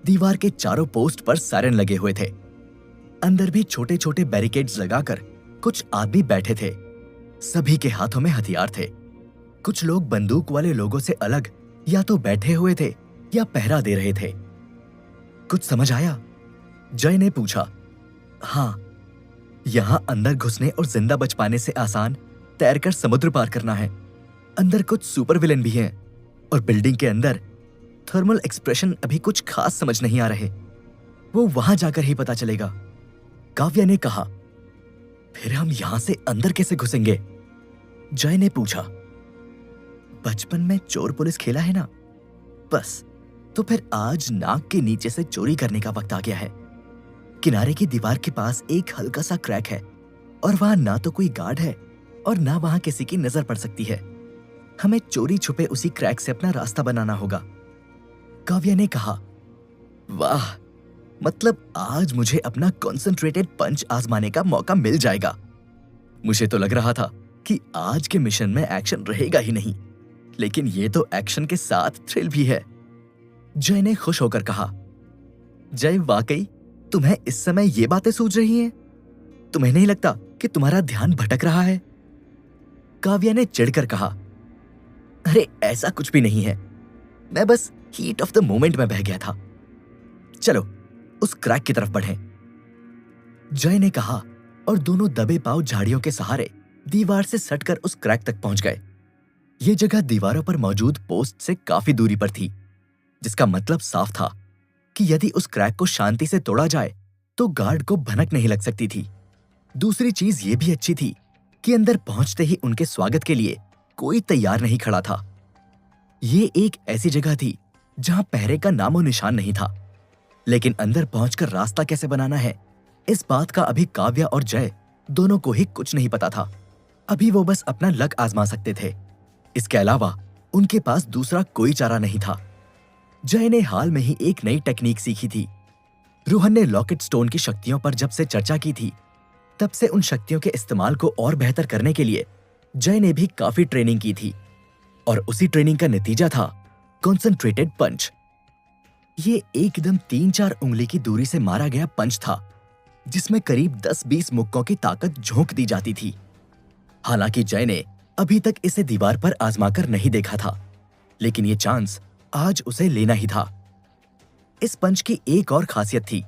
दीवार के चारों पोस्ट पर सायरन लगे हुए थे। अंदर भी छोटे छोटे बैरिकेड्स लगाकर कुछ आदमी बैठे थे। सभी के हाथों में हथियार थे। कुछ लोग बंदूक वाले लोगों से अलग या तो बैठे हुए थे या पहरा दे रहे थे। कुछ समझ आया? जय ने पूछा। हाँ, यहां अंदर घुसने और जिंदा बच पाने से आसान तैरकर समुद्र पार करना है। अंदर कुछ सुपर विलेन भी हैं और बिल्डिंग के अंदर थर्मल एक्सप्रेशन अभी कुछ खास समझ नहीं आ रहे। वो वहां जाकर ही पता चलेगा, काव्या ने कहा। फिर हम यहां से अंदर कैसे घुसेंगे? जय ने पूछा। बचपन में चोर पुलिस खेला है ना, बस तो फिर आज नाक के नीचे से चोरी करने का वक्त आ गया है। किनारे की दीवार के पास एक हल्का सा क्रैक है और वहां ना तो कोई गार्ड है और ना वहां किसी की नजर पड़ सकती है। हमें चोरी छुपे उसी क्रैक से अपना रास्ता बनाना होगा, काव्या ने कहा। वाह, मतलब आज मुझे अपना कॉन्सेंट्रेटेड पंच आजमाने का मौका मिल जाएगा। मुझे तो लग रहा था कि आज के मिशन में एक्शन रहेगा ही नहीं, लेकिन ये तो एक्शन के साथ थ्रिल भी है, जय ने खुश होकर कहा। जय, वाकई तुम्हें इस समय ये बातें सूझ रही हैं? तुम्हें नहीं लगता कि तुम्हारा ध्यान भटक रहा है? काव्या ने चिढ़कर कहा। अरे ऐसा कुछ भी नहीं है, मैं बस हीट ऑफ द मोमेंट में बह गया था। चलो उस क्रैक की तरफ बढ़ें, जय ने कहा और दोनों दबे पांव झाड़ियों के सहारे दीवार से सटकर उस क्रैक तक पहुंच गए। ये जगह दीवारों पर मौजूद पोस्ट से काफी दूरी पर थी, जिसका मतलब साफ था कि यदि उस क्रैक को शांति से तोड़ा जाए तो गार्ड को भनक नहीं लग सकती थी। दूसरी चीज ये भी अच्छी थी कि अंदर पहुंचते ही उनके स्वागत के लिए कोई तैयार नहीं खड़ा था। ये एक ऐसी जगह थी जहां पहरे का नामो निशान नहीं था, लेकिन अंदर पहुंचकर रास्ता कैसे बनाना है, इस बात का अभी काव्या और जय दोनों को ही कुछ नहीं पता था। अभी वो बस अपना लक आजमा सकते थे। इसके अलावा उनके पास दूसरा कोई चारा नहीं था। जय ने हाल में ही एक नई टेक्निक सीखी थी। रोहन ने लॉकेट स्टोन की शक्तियों पर जब से चर्चा की थी, तब से उन शक्तियों के इस्तेमाल को और बेहतर करने के लिए जय ने भी काफी ट्रेनिंग की थी, और उसी ट्रेनिंग का नतीजा था कॉन्सेंट्रेटेड पंच। ये एकदम 3-4 उंगली की दूरी से मारा गया पंच था, जिसमें करीब 10-20 मुक्कों की ताकत झोंक दी जाती थी। हालांकि जय ने अभी तक इसे दीवार पर आजमाकर नहीं देखा था, लेकिन ये चांस आज उसे लेना ही था। इस पंच की एक और खासियत थी,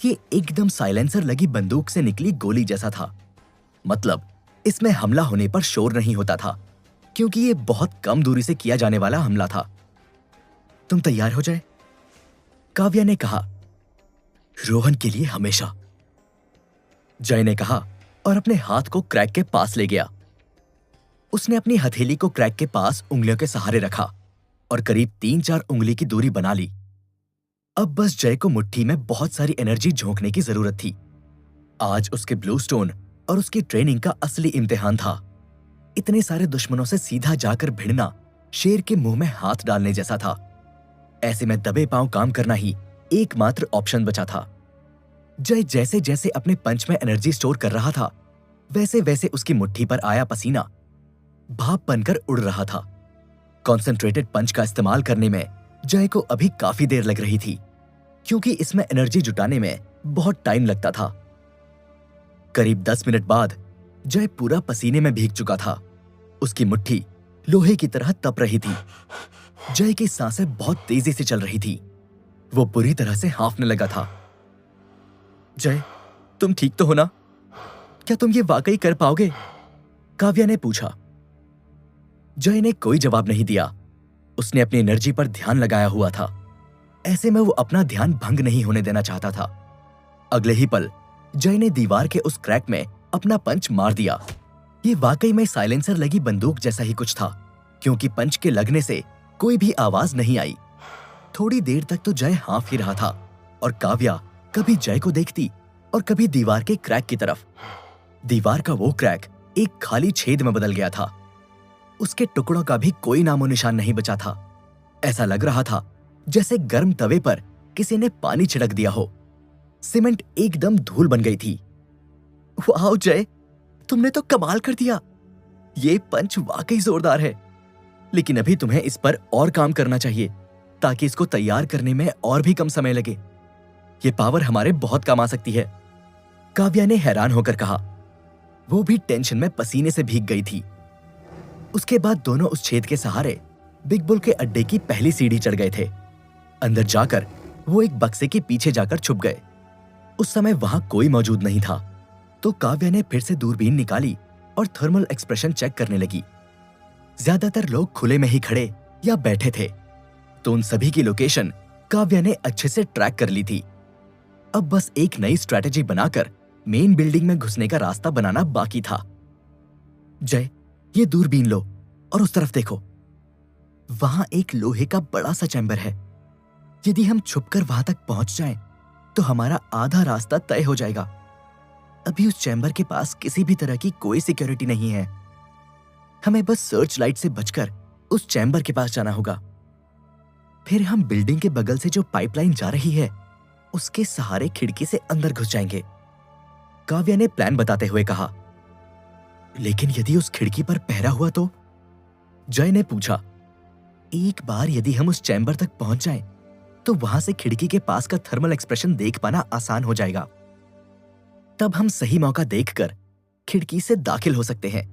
ये एकदम साइलेंसर लगी बंदूक से निकली गोली जैसा था। मतलब इसमें हमला होने पर शोर नहीं होता था, क्योंकि ये बहुत कम दूरी से किया जाने वाला हमला था। तुम तैयार हो जाए, काव्या ने कहा। रोहन के लिए हमेशा, जय ने कहा और अपने हाथ को क्रैक के पास ले गया। उसने अपनी हथेली को क्रैक के पास उंगलियों के सहारे रखा और करीब 3-4 उंगली की दूरी बना ली। अब बस जय को मुट्ठी में बहुत सारी एनर्जी झोंकने की जरूरत थी। आज उसके ब्लू स्टोन और उसकी ट्रेनिंग का असली इम्तिहान था। इतने सारे दुश्मनों से सीधा जाकर भिड़ना शेर के मुंह में हाथ डालने जैसा था। ऐसे में दबे पांव काम करना ही एकमात्र ऑप्शन बचा था। जय जैसे जैसे अपने पंच में एनर्जी स्टोर कर रहा था, वैसे वैसे उसकी मुट्ठी पर आया पसीना भाप बनकर उड़ रहा था। कॉन्सेंट्रेटेड पंच का इस्तेमाल करने में जय को अभी काफी देर लग रही थी, क्योंकि इसमें एनर्जी जुटाने में बहुत टाइम लगता था। करीब 10 मिनट बाद जय पूरा पसीने में भीग चुका था। उसकी मुट्ठी लोहे की तरह तप रही थी। जय की सांसें बहुत तेजी से चल रही थी। वो बुरी तरह से हांफने लगा था। जय, तुम ठीक तो हो ना? क्या तुम ये वाकई कर पाओगे? काव्या ने पूछा। जय ने कोई जवाब नहीं दिया। उसने अपनी एनर्जी पर ध्यान लगाया हुआ था। ऐसे में वो अपना ध्यान भंग नहीं होने देना चाहता था। अगले ही पल जय ने दीवार के उस क्रैक में अपना पंच मार दिया। ये वाकई में साइलेंसर लगी बंदूक जैसा ही कुछ था, क्योंकि पंच के लगने से कोई भी आवाज नहीं आई। थोड़ी देर तक तो जय हाँफ ही रहा था और काव्या कभी जय को देखती और कभी दीवार के क्रैक की तरफ। दीवार का वो क्रैक एक खाली छेद में बदल गया था। उसके टुकड़ों का भी कोई नामो निशान नहीं बचा था। ऐसा लग रहा था जैसे गर्म तवे पर किसी ने पानी छिड़क दिया हो। सीमेंट एकदम धूल बन गई थी। वाह जय, तुमने तो कमाल कर दिया। ये पंच वाकई जोरदार है, लेकिन अभी तुम्हें इस पर और काम करना चाहिए ताकि इसको तैयार करने में और भी कम समय लगे। ये पावर हमारे बहुत काम आ सकती है, काव्या ने हैरान होकर कहा। वो भी टेंशन में पसीने से भीग गई थी। उसके बाद दोनों उस छेद के सहारे बिग बुल के अड्डे की पहली सीढ़ी चढ़ गए थे। अंदर जाकर वो एक बक्से के पीछे जाकर छुप गए। उस समय वहां कोई मौजूद नहीं था, तो काव्या ने फिर से दूरबीन निकाली और थर्मल एक्सप्रेशन चेक करने लगी। ज्यादातर लोग खुले में ही खड़े या बैठे थे, तो उन सभी की लोकेशन काव्या ने अच्छे से ट्रैक कर ली थी। अब बस एक नई स्ट्रैटेजी बनाकर मेन बिल्डिंग में घुसने का रास्ता बनाना बाकी था। जय, ये दूरबीन लो और उस तरफ देखो। वहां एक लोहे का बड़ा सा चैम्बर है। यदि हम छुपकर वहां तक पहुंच जाएं, तो हमारा आधा रास्ता तय हो जाएगा। अभी उस चैम्बर के पास किसी भी तरह की कोई सिक्योरिटी नहीं है। हमें बस सर्च लाइट से बचकर उस चैम्बर के पास जाना होगा। फिर हम बिल्डिंग के बगल से जो पाइपलाइन जा रही है, उसके सहारे खिड़की से अंदर घुस जाएंगे, काव्या ने प्लान बताते हुए कहा। लेकिन यदि उस खिड़की पर पहरा हुआ तो? जय ने पूछा। एक बार यदि हम उस चैम्बर तक पहुंच जाएं, तो वहां से खिड़की के पास का थर्मल एक्सप्रेशन देख पाना आसान हो जाएगा। तब हम सही मौका देखकर खिड़की से दाखिल हो सकते हैं,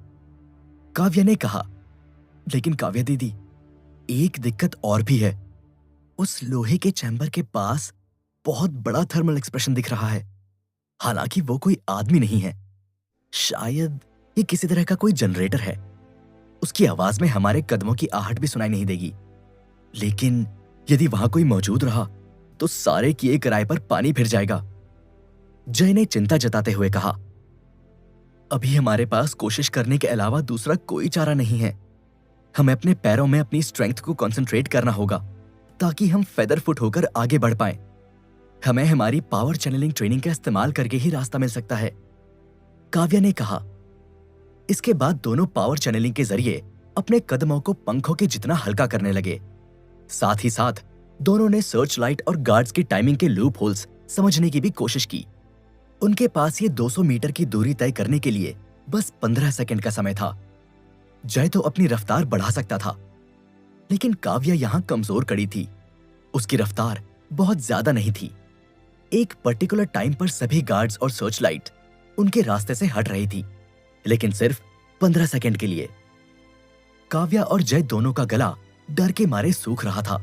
काव्या ने कहा। लेकिन काव्या दीदी, एक दिक्कत और भी है। उस लोहे के चैम्बर के पास बहुत बड़ा थर्मल एक्सप्रेशन दिख रहा है। हालांकि वो कोई आदमी नहीं है, शायद ये किसी तरह का कोई जनरेटर है। उसकी आवाज में हमारे कदमों की आहट भी सुनाई नहीं देगी। लेकिन यदि वहां कोई मौजूद रहा, तो सारे किए किराए पर पानी फिर जाएगा, जय ने चिंता जताते हुए कहा। अभी हमारे पास कोशिश करने के अलावा दूसरा कोई चारा नहीं है। हमें अपने पैरों में अपनी स्ट्रेंथ को कंसंट्रेट करना होगा ताकि हम फेदर फुट होकर आगे बढ़ पाएं। हमें हमारी पावर चैनलिंग ट्रेनिंग का इस्तेमाल करके ही रास्ता मिल सकता है, काव्या ने कहा। इसके बाद दोनों पावर चैनलिंग के जरिए अपने कदमों को पंखों के जितना हल्का करने लगे। साथ ही साथ दोनों ने सर्च लाइट और गार्ड्स की टाइमिंग के लूप होल्स समझने की भी कोशिश की। उनके पास ये 200 मीटर की दूरी तय करने के लिए बस 15 सेकंड का समय था। जय तो अपनी रफ्तार बढ़ा सकता था, लेकिन काव्या यहां कमजोर कड़ी थी। उसकी रफ्तार बहुत ज्यादा नहीं थी। एक पर्टिकुलर टाइम पर सभी गार्ड्स और सर्च लाइट उनके रास्ते से हट रही थी, लेकिन सिर्फ 15 सेकंड के लिए। काव्या और जय दोनों का गला डर के मारे सूख रहा था,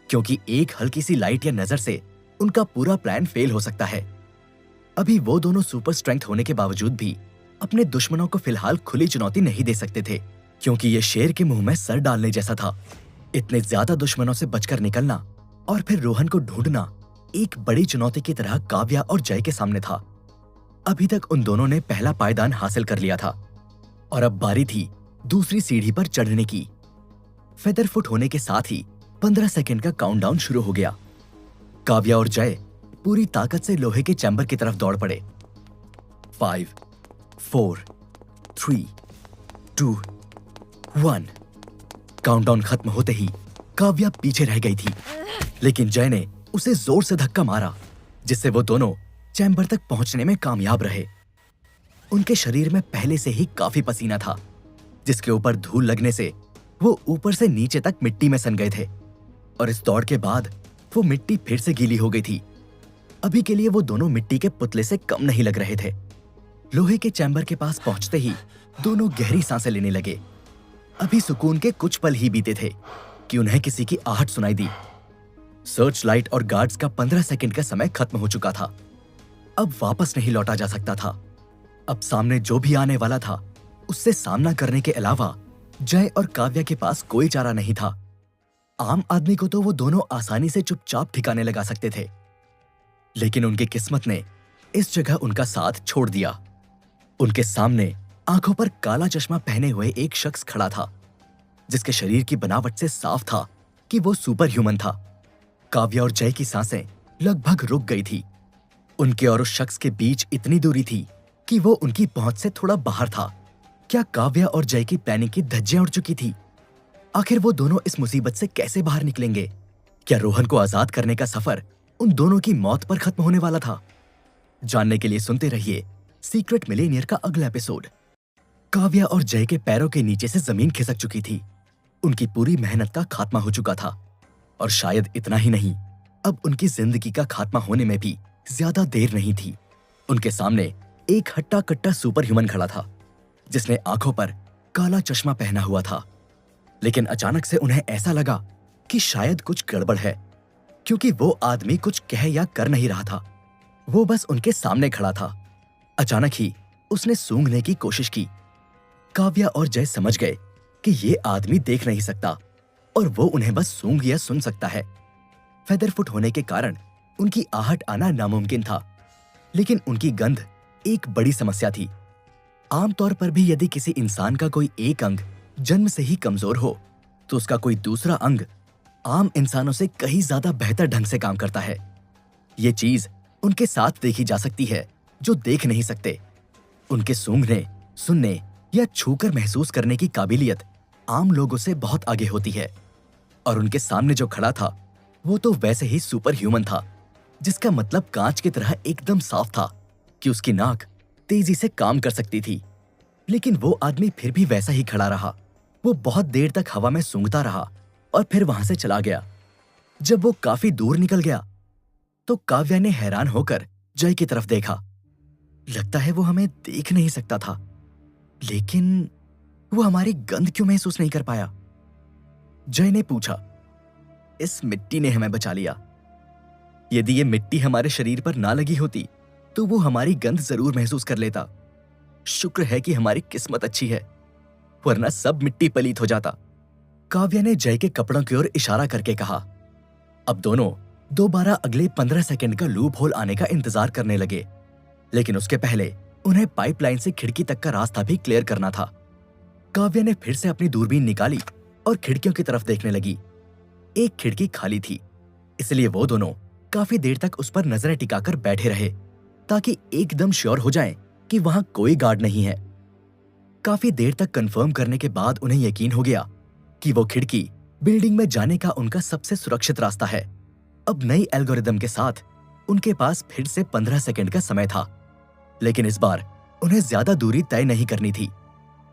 क्योंकि एक हल्की सी लाइट या नजर से उनका पूरा प्लान फेल हो सकता है। अभी वो दोनों सुपर स्ट्रेंथ होने के बावजूद भी अपने दुश्मनों को फिलहाल खुली चुनौती नहीं दे सकते थे, क्योंकि ये शेर के मुंह में सर डालने जैसा था। इतने ज्यादा दुश्मनों से बचकर निकलना और फिर रोहन को ढूंढना एक बड़ी चुनौती की तरह काव्या और जय के सामने था। अभी तक उन दोनों ने पहला पायदान हासिल कर लिया था और अब बारी थी दूसरी सीढ़ी पर चढ़ने की। फेदर फुट होने के साथ ही 15 सेकंड का काउंटडाउन शुरू हो गया। काव्या और जय पूरी ताकत से लोहे के चैम्बर की तरफ दौड़ पड़े। 5, 4, 3, 2, 1। काउंटडाउन खत्म होते ही काव्या पीछे रह गई थी, लेकिन जय ने उसे जोर से धक्का मारा, जिससे वो दोनों चैम्बर तक पहुंचने में कामयाब रहे। उनके शरीर में पहले से ही काफी पसीना था, जिसके ऊपर धूल लगने से वो ऊपर से नीचे तक मिट्टी में सन गए थे, और इस दौड़ के बाद वो मिट्टी फिर से गीली हो गई थी। अभी के लिए वो दोनों मिट्टी के पुतले से कम नहीं लग रहे थे, लोहे के चैम्बर के पास पहुंचते ही दोनों गहरी सांसें लेने लगे। अभी सुकून के कुछ पल ही बीते थे कि उन्हें किसी की आहट सुनाई दी। सर्च लाइट और गार्ड्स का 15 सेकंड का समय खत्म हो चुका था। अब वापस नहीं लौटा जा सकता था। अब सामने जो भी आने वाला था उससे सामना करने के अलावा जय और काव्या के पास कोई चारा नहीं था। आम आदमी को तो वो दोनों आसानी से चुपचाप ठिकाने लगा सकते थे, लेकिन उनकी किस्मत ने इस जगह उनका साथ छोड़ दिया। उनके सामने आंखों पर काला चश्मा पहने हुए एक शख्स खड़ा था, जिसके शरीर की बनावट से साफ था कि वो सुपर ह्यूमन था। काव्या और जय की सांसें लगभग रुक गई थी। उनके और उस शख्स के बीच इतनी दूरी थी कि वो उनकी पहुंच से थोड़ा बाहर था। क्या काव्या और जय की प्लानिंग की धज्जियां उड़ चुकी थी? आखिर वो दोनों इस मुसीबत से कैसे बाहर निकलेंगे? क्या रोहन को आजाद करने का सफर उन दोनों की मौत पर खत्म होने वाला था? जानने के लिए सुनते रहिए सीक्रेट मिलेनियर का अगला एपिसोड। काव्या और जय के पैरों के नीचे से जमीन खिसक चुकी थी। उनकी पूरी मेहनत का खात्मा हो चुका था, और शायद इतना ही नहीं, अब उनकी जिंदगी का खात्मा होने में भी ज्यादा देर नहीं थी। उनके सामने एक हट्टा कट्टा सुपर ह्यूमन खड़ा था, जिसने आंखों पर काला चश्मा पहना हुआ था। लेकिन अचानक से उन्हें ऐसा लगा कि शायद कुछ गड़बड़ है, क्योंकि वो आदमी कुछ कह या कर नहीं रहा था। वो बस उनके सामने खड़ा था। अचानक ही उसने सूंघने की कोशिश की। काव्या और जय समझ गए कि ये आदमी देख नहीं सकता और वो उन्हें बस सूंघ या सुन सकता है। फेदरफुट होने के कारण उनकी आहट आना नामुमकिन था, लेकिन उनकी गंध एक बड़ी समस्या थी। आमतौर पर भी यदि किसी इंसान का कोई एक अंग जन्म से ही कमजोर हो, तो उसका कोई दूसरा अंग आम इंसानों से कहीं ज्यादा बेहतर ढंग से काम करता है। ये चीज उनके साथ देखी जा सकती है जो देख नहीं सकते। उनके सूंघने, सुनने या छूकर महसूस करने की काबिलियत आम लोगों से बहुत आगे होती है। और उनके सामने जो खड़ा था वो तो वैसे ही सुपर ह्यूमन था, जिसका मतलब कांच की तरह एकदम साफ था कि उसकी नाक तेजी से काम कर सकती थी। लेकिन वो आदमी फिर भी वैसा ही खड़ा रहा। वो बहुत देर तक हवा में सूंघता रहा और फिर वहां से चला गया। जब वो काफी दूर निकल गया तो काव्या ने हैरान होकर जय की तरफ देखा। लगता है वो हमें देख नहीं सकता था, लेकिन वो हमारी गंध क्यों महसूस नहीं कर पाया? जय ने पूछा। इस मिट्टी ने हमें बचा लिया। यदि ये मिट्टी हमारे शरीर पर ना लगी होती तो वो हमारी गंध जरूर महसूस कर लेता। शुक्र है कि हमारी किस्मत अच्छी है, वरना सब मिट्टी पलीत हो जाता। काव्या ने जय के कपड़ों की ओर इशारा करके कहा। अब दोनों दोबारा अगले 15 सेकंड का लूप होल आने का इंतजार करने लगे, लेकिन उसके पहले उन्हें पाइपलाइन से खिड़की तक का रास्ता भी क्लियर करना था। काव्या ने फिर से अपनी दूरबीन निकाली और खिड़कियों की तरफ देखने लगी। एक खिड़की खाली थी, इसलिए वो दोनों काफी देर तक उस पर नजरें टिकाकर बैठे रहे, ताकि एकदम श्योर हो जाएं कि वहां कोई गार्ड नहीं है। काफी देर तक कंफर्म करने के बाद उन्हें यकीन हो गया कि वो खिड़की बिल्डिंग में जाने का उनका सबसे सुरक्षित रास्ता है। अब नई एल्गोरिदम के साथ उनके पास फिर से 15 सेकंड का समय था, लेकिन इस बार उन्हें ज्यादा दूरी तय नहीं करनी थी,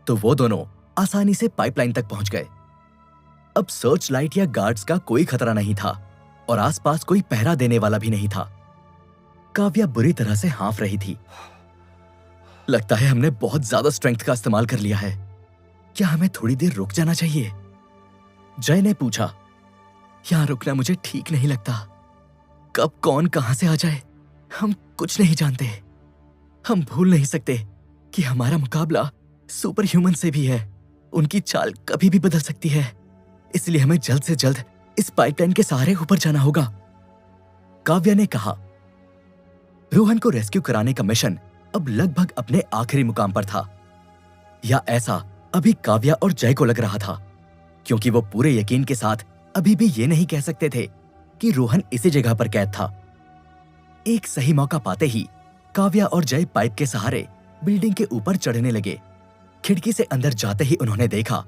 तो वो दोनों आसानी से पाइपलाइन तक पहुंच गए। अब सर्च लाइट या गार्ड्स का कोई खतरा नहीं था और आसपास कोई पहरा देने वाला भी नहीं था। काव्या बुरी तरह से हांफ रही थी। लगता है हमने बहुत ज्यादा स्ट्रेंथ का इस्तेमाल कर लिया है। क्या हमें थोड़ी देर रुक जाना चाहिए? जय ने पूछा। यहां रुकना मुझे ठीक नहीं लगता। कब कौन कहां से आ जाए हम कुछ नहीं जानते। हम भूल नहीं सकते कि हमारा मुकाबला सुपर ह्यूमन से भी है। उनकी चाल कभी भी बदल सकती है, इसलिए हमें जल्द से जल्द इस पाइपलाइन के सहारे ऊपर जाना होगा, काव्या ने कहा। रोहन को रेस्क्यू कराने का मिशन अब लगभग अपने आखिरी मुकाम पर था, या ऐसा अभी काव्या और जय को लग रहा था, क्योंकि वो पूरे यकीन के साथ अभी भी ये नहीं कह सकते थे कि रोहन इसी जगह पर कैद था। एक सही मौका पाते ही काव्या और जय पाइप के सहारे बिल्डिंग के ऊपर चढ़ने लगे। खिड़की से अंदर जाते ही उन्होंने देखा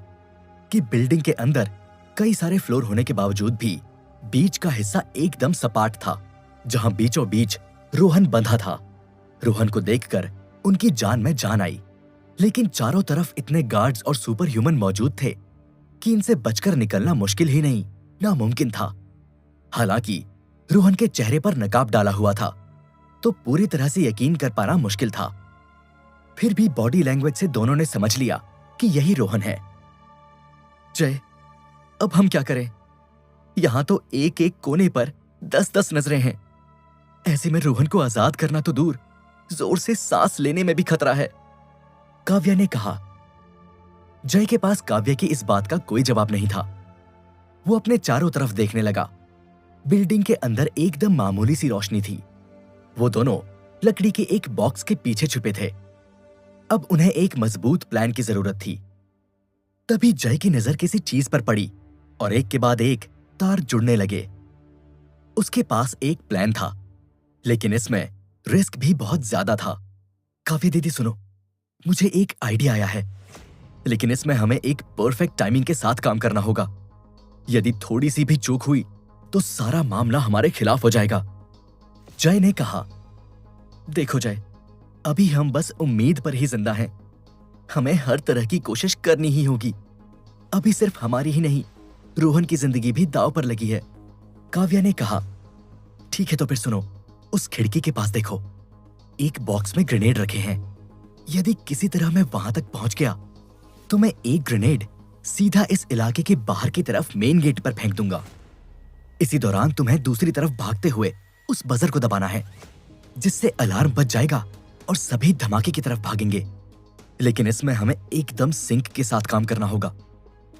कि बिल्डिंग के अंदर कई सारे फ्लोर होने के बावजूद भी बीच का हिस्सा एकदम सपाट था, जहां बीचों बीच रोहन बंधा था। रोहन को देखकर उनकी जान में जान आई, लेकिन चारों तरफ इतने गार्ड्स और सुपर ह्यूमन मौजूद थे कि इनसे बचकर निकलना मुश्किल ही नहीं, नामुमकिन था। हालांकि रोहन के चेहरे पर नकाब डाला हुआ था, तो पूरी तरह से यकीन कर पाना मुश्किल था। फिर भी बॉडी लैंग्वेज से दोनों ने समझ लिया कि यही रोहन है। जय, अब हम क्या करें? यहां तो एक एक कोने पर 10-10 नजरें हैं। ऐसे में रोहन को आजाद करना तो दूर, जोर से सांस लेने में भी खतरा है, काव्या ने कहा। जय के पास काव्या की इस बात का कोई जवाब नहीं था। वो अपने चारों तरफ देखने लगा। बिल्डिंग के अंदर एकदम मामूली सी रोशनी थी। वो दोनों लकड़ी के एक बॉक्स के पीछे छुपे थे। अब उन्हें एक मजबूत प्लान की जरूरत थी। तभी जय की नजर किसी चीज पर पड़ी और एक के बाद एक तार जुड़ने लगे। उसके पास एक प्लान था, लेकिन इसमें रिस्क भी बहुत ज्यादा था। काव्या दीदी सुनो, मुझे एक आइडिया आया है, लेकिन इसमें हमें एक परफेक्ट टाइमिंग के साथ काम करना होगा। यदि थोड़ी सी भी चूक हुई तो सारा मामला हमारे खिलाफ हो जाएगा। जय ने कहा, देखो जय, अभी हम बस उम्मीद पर ही जिंदा हैं। हमें हर तरह की कोशिश करनी ही होगी। अभी सिर्फ हमारी ही नहीं, रोहन की जिंदगी भी दांव पर लगी है। काव्या ने कहा, ठीक है तो फिर सुनो, उस खिड़की के पास देखो, एक बॉक्स में ग्रेनेड रखे हैं। यदि किसी तरह मैं वहां तक पहुंच गया तो मैं एक ग्रेनेड सीधा इस इलाके के बाहर की तरफ मेन गेट पर फेंक दूंगा। इसी दौरान तुम्हें दूसरी तरफ भागते हुए उस बजर को दबाना है, जिससे अलार्म बज जाएगा और सभी धमाके की तरफ भागेंगे। लेकिन इसमें हमें एकदम सिंक के साथ काम करना होगा।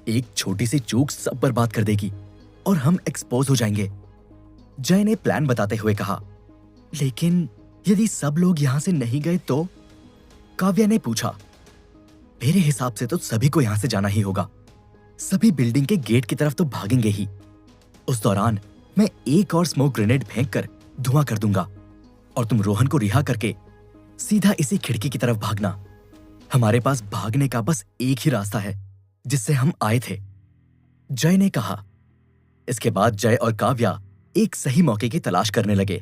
एक छोटी सी चूक सब बर्बाद कर देगी और हम एक्सपोज हो जाएंगे। जय ने प्लान बताते हुए कहा, लेकिन यदि सब लोग यहां से नहीं गए तो? काव्या ने पूछा। मेरे हिसाब से तो सभी को यहां से जाना ही होगा। सभी बिल्डिंग के गेट की तरफ तो भागेंगे ही। उस दौरान मैं एक और स्मोक ग्रेनेड फेंक कर धुआं कर दूंगा और तुम रोहन को रिहा करके सीधा इसी खिड़की की तरफ भागना। हमारे पास भागने का बस एक ही रास्ता है, जिससे हम आए थे, जय ने कहा। इसके बाद जय और काव्या एक सही मौके की तलाश करने लगे,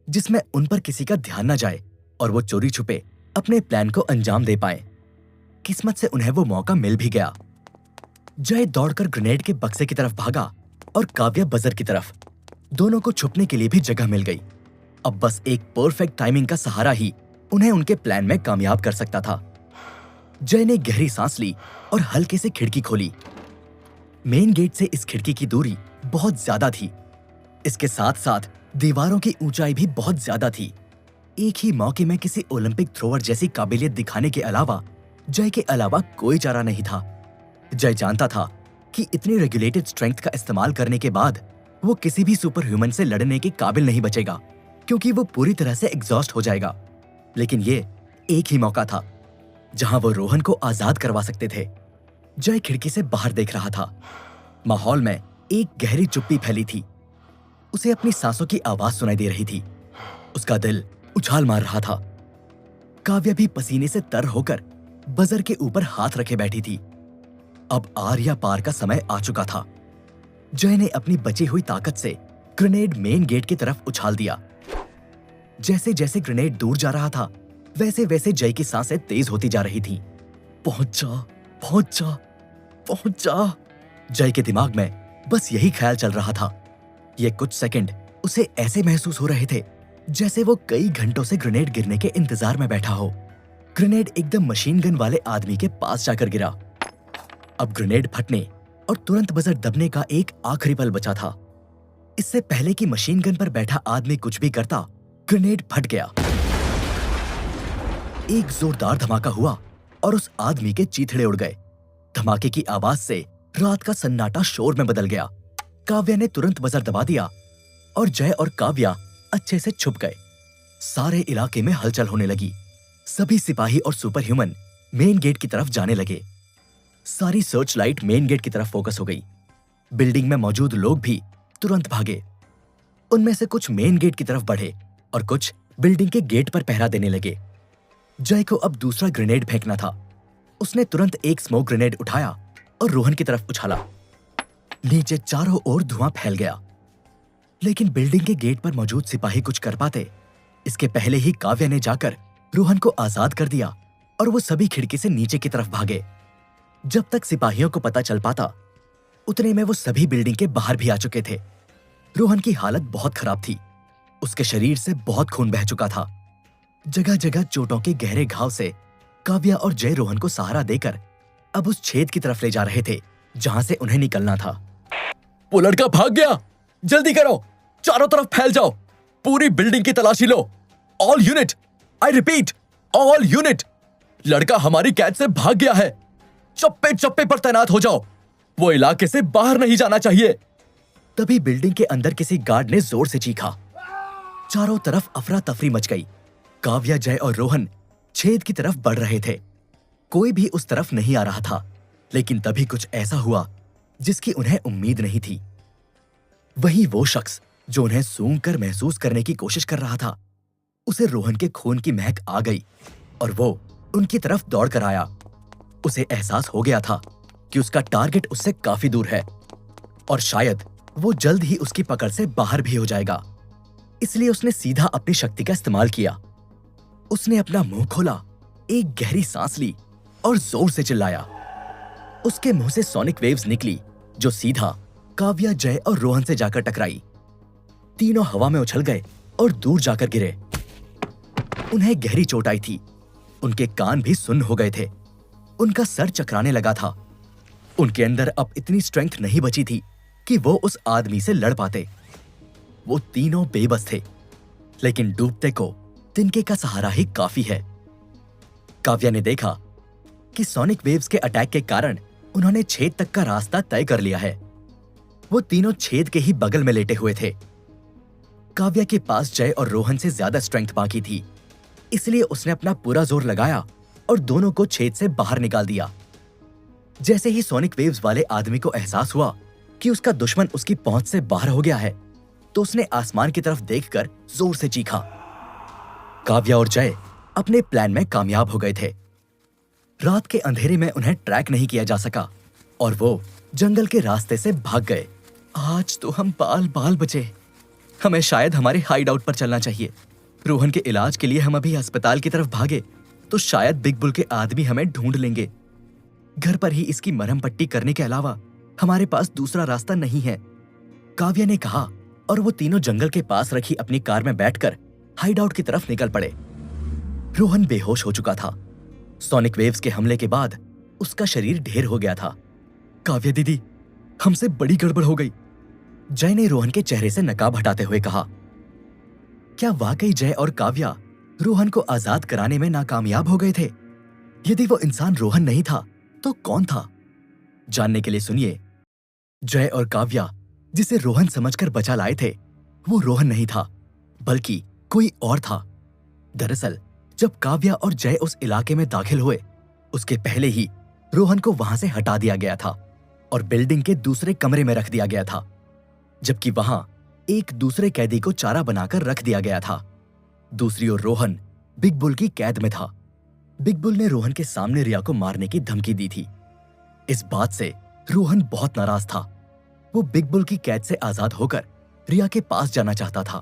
जिसमें उन पर किसी का ध्यान न जाए और वो चोरी छुपे अपने प्लान को अंजाम दे पाए। किस्मत से उन्हें वो मौका मिल भी गया। जय दौड़कर ग्रेनेड के बक्से की तरफ भागा और काव्या बजर की तरफ। दोनों को छुपने के लिए भी जगह मिल गई। अब बस एक परफेक्ट टाइमिंग का सहारा ही उन्हें उनके प्लान में कामयाब कर सकता था। जय ने गहरी सांस ली और हल्के से खिड़की खोली। मेन गेट से इस खिड़की की दूरी बहुत ज्यादा थी। इसके साथ साथ दीवारों की ऊंचाई भी बहुत ज्यादा थी। एक ही मौके में किसी ओलंपिक थ्रोअर जैसी काबिलियत दिखाने के अलावा जय के अलावा कोई चारा नहीं था। जय जानता था कि इतनी रेगुलेटेड स्ट्रेंथ का इस्तेमाल करने के बाद वो किसी भी सुपर ह्यूमन से लड़ने के काबिल नहीं बचेगा, क्योंकि वो पूरी तरह से एग्जॉस्ट हो जाएगा। लेकिन ये एक ही मौका था जहां वो रोहन को आजाद करवा सकते थे। जय खिड़की से बाहर देख रहा था। माहौल में एक गहरी चुप्पी फैली थी। उसे अपनी सांसों की आवाज सुनाई दे रही थी। उसका दिल उछाल मार रहा था। काव्या भी पसीने से तर होकर बजर के ऊपर हाथ रखे बैठी थी। अब आर या पार का समय आ चुका था। जय ने अपनी बची हुई ताकत से ग्रेनेड मेन गेट की तरफ उछाल दिया। जैसे जैसे ग्रेनेड दूर जा रहा था, वैसे वैसे जय की सांसें तेज होती जा रही थीं। पहुंच जा, पहुंच जा, पहुंच जा। जय के दिमाग में बस यही ख्याल चल रहा था। ये कुछ सेकंड उसे ऐसे महसूस हो रहे थे जैसे वो कई घंटों से ग्रेनेड गिरने के इंतजार में बैठा हो। ग्रेनेड एकदम मशीन गन वाले आदमी के पास जाकर गिरा। अब ग्रेनेड फटने और तुरंत बजर दबने का एक आखिरी पल बचा था। इससे पहले कि मशीन गन पर बैठा आदमी कुछ भी करता, ग्रेनेड फट गया। एक जोरदार धमाका हुआ और उस आदमी के चीथड़े उड़ गए। धमाके की आवाज से रात का सन्नाटा शोर में बदल गया। काव्या ने तुरंत बजर दबा दिया और जय और काव्या अच्छे से छुप गए। सारे इलाके में हलचल होने लगी। सभी सिपाही और सुपर ह्यूमन मेन गेट की तरफ जाने लगे। सारी सर्च लाइट मेन गेट की तरफ फोकस हो गई। बिल्डिंग में मौजूद लोग भी तुरंत भागे। उनमें से कुछ मेन गेट की तरफ बढ़े और कुछ बिल्डिंग के गेट पर पहरा देने लगे। जय को अब दूसरा ग्रेनेड फेंकना था। उसने तुरंत एक स्मोक ग्रेनेड उठाया और रोहन की तरफ उछाला। नीचे चारों ओर धुआं फैल गया, लेकिन बिल्डिंग के गेट पर मौजूद सिपाही कुछ कर पाते इसके पहले ही काव्या ने जाकर रोहन को आजाद कर दिया और वो सभी खिड़की से नीचे की तरफ भागे। जब तक सिपाहियों को पता चल पाता, उतने में वो सभी बिल्डिंग के बाहर भी आ चुके थे। रोहन की हालत बहुत खराब थी। उसके शरीर से बहुत खून बह चुका था। जगह जगह चोटों के गहरे घाव से काव्या और जय रोहन को सहारा देकर अब उस छेद की तरफ ले जा रहे थे जहां से उन्हें निकलना था। वो लड़का भाग गया, जल्दी करो, चारों तरफ फैल जाओ, पूरी बिल्डिंग की तलाशी लो। All unit, I repeat, all unit, लड़का हमारी कैद से भाग गया है। चप्पे चप्पे पर तैनात हो जाओ, वो इलाके से बाहर नहीं जाना चाहिए। तभी बिल्डिंग के अंदर किसी गार्ड ने जोर से चीखा। चारों तरफ अफरा तफरी मच गई। काव्या, जय और रोहन छेद की तरफ बढ़ रहे थे। कोई भी उस तरफ नहीं आ रहा था, लेकिन तभी कुछ ऐसा हुआ जिसकी उन्हें उम्मीद नहीं थी। वही वो शख्स जो उन्हें सूंघ कर महसूस करने की कोशिश कर रहा था, उसे रोहन के खून की महक आ गई और वो उनकी तरफ दौड़ कर आया। उसे एहसास हो गया था कि उसका टारगेट उससे काफी दूर है और शायद वो जल्द ही उसकी पकड़ से बाहर भी हो जाएगा। इसलिए उसने सीधा अपनी शक्ति का इस्तेमाल किया। उसने अपना मुंह खोला, एक गहरी सांस ली और जोर से चिल्लाया। उसके मुंह से सोनिक वेव्स निकली जो सीधा काव्या, जय और रोहन से जाकर टकराई। तीनों हवा में उछल गए और दूर जाकर गिरे। उन्हें गहरी चोट आई थी। उनके कान भी सुन्न हो गए थे। उनका सर चकराने लगा था। उनके अंदर अब इतनी स्ट्रेंथ नहीं बची थी कि वो उस आदमी से लड़ पाते। वो तीनों बेबस थे, लेकिन डूबते को तिनके का सहारा ही काफी है। काव्या ने देखा कि सोनिक वेव्स के अटैक के कारण उन्होंने छेद तक का रास्ता तय कर लिया है। वो तीनों छेद के ही बगल में लेटे हुए थे। काव्या के पास जय और रोहन से ज्यादा स्ट्रेंथ बाकी थी, इसलिए उसने अपना पूरा जोर लगाया और दोनों को छेद से बाहर निकाल दिया। जैसे ही सोनिक वेव्स वाले आदमी को एहसास हुआ कि उसका दुश्मन उसकी पहुंच से बाहर हो गया है, तो उसने आसमान की तरफ देखकर जोर से चीखा। काव्या और जय अपने प्लान में कामयाब हो गए थे। रात के अंधेरे में उन्हें ट्रैक नहीं किया जा सका और वो जंगल के रास्ते से भाग गए। आज तो हम बाल बाल बचे। हमें शायद हमारे हाइड आउट पर चलना चाहिए। रोहन के इलाज के लिए हम अभी अस्पताल की तरफ भागे तो शायद बिग बुल के आदमी हमें ढूंढ लेंगे। घर पर ही इसकी मरहम पट्टी करने के अलावा हमारे पास दूसरा रास्ता नहीं है, काव्या ने कहा और वो तीनों जंगल के पास रखी अपनी कार में बैठकर हाइड आउट की तरफ निकल पड़े। रोहन बेहोश हो चुका था। सोनिक वेव्स के हमले के बाद उसका शरीर ढेर हो गया था। काव्या दीदी, हमसे बड़ी गड़बड़ हो गई, जय ने रोहन के चेहरे से नकाब हटाते हुए कहा। क्या वाकई जय और काव्या रोहन को आजाद कराने में नाकामयाब हो गए थे? यदि वो इंसान रोहन नहीं था तो कौन था? जानने के लिए सुनिए। जय और काव्या जिसे रोहन समझकर बचा लाए थे, वो रोहन नहीं था बल्कि कोई और था। दरअसल जब काव्या और जय उस इलाके में दाखिल हुए, उसके पहले ही रोहन को वहां से हटा दिया गया था और बिल्डिंग के दूसरे कमरे में रख दिया गया था, जबकि वहां एक दूसरे कैदी को चारा बनाकर रख दिया गया था। दूसरी ओर रोहन बिग बुल की कैद में था। बिग बुल ने रोहन के सामने रिया को मारने की धमकी दी थी। इस बात से रोहन बहुत नाराज था। वो बिग बुल की कैद से आजाद होकर रिया के पास जाना चाहता था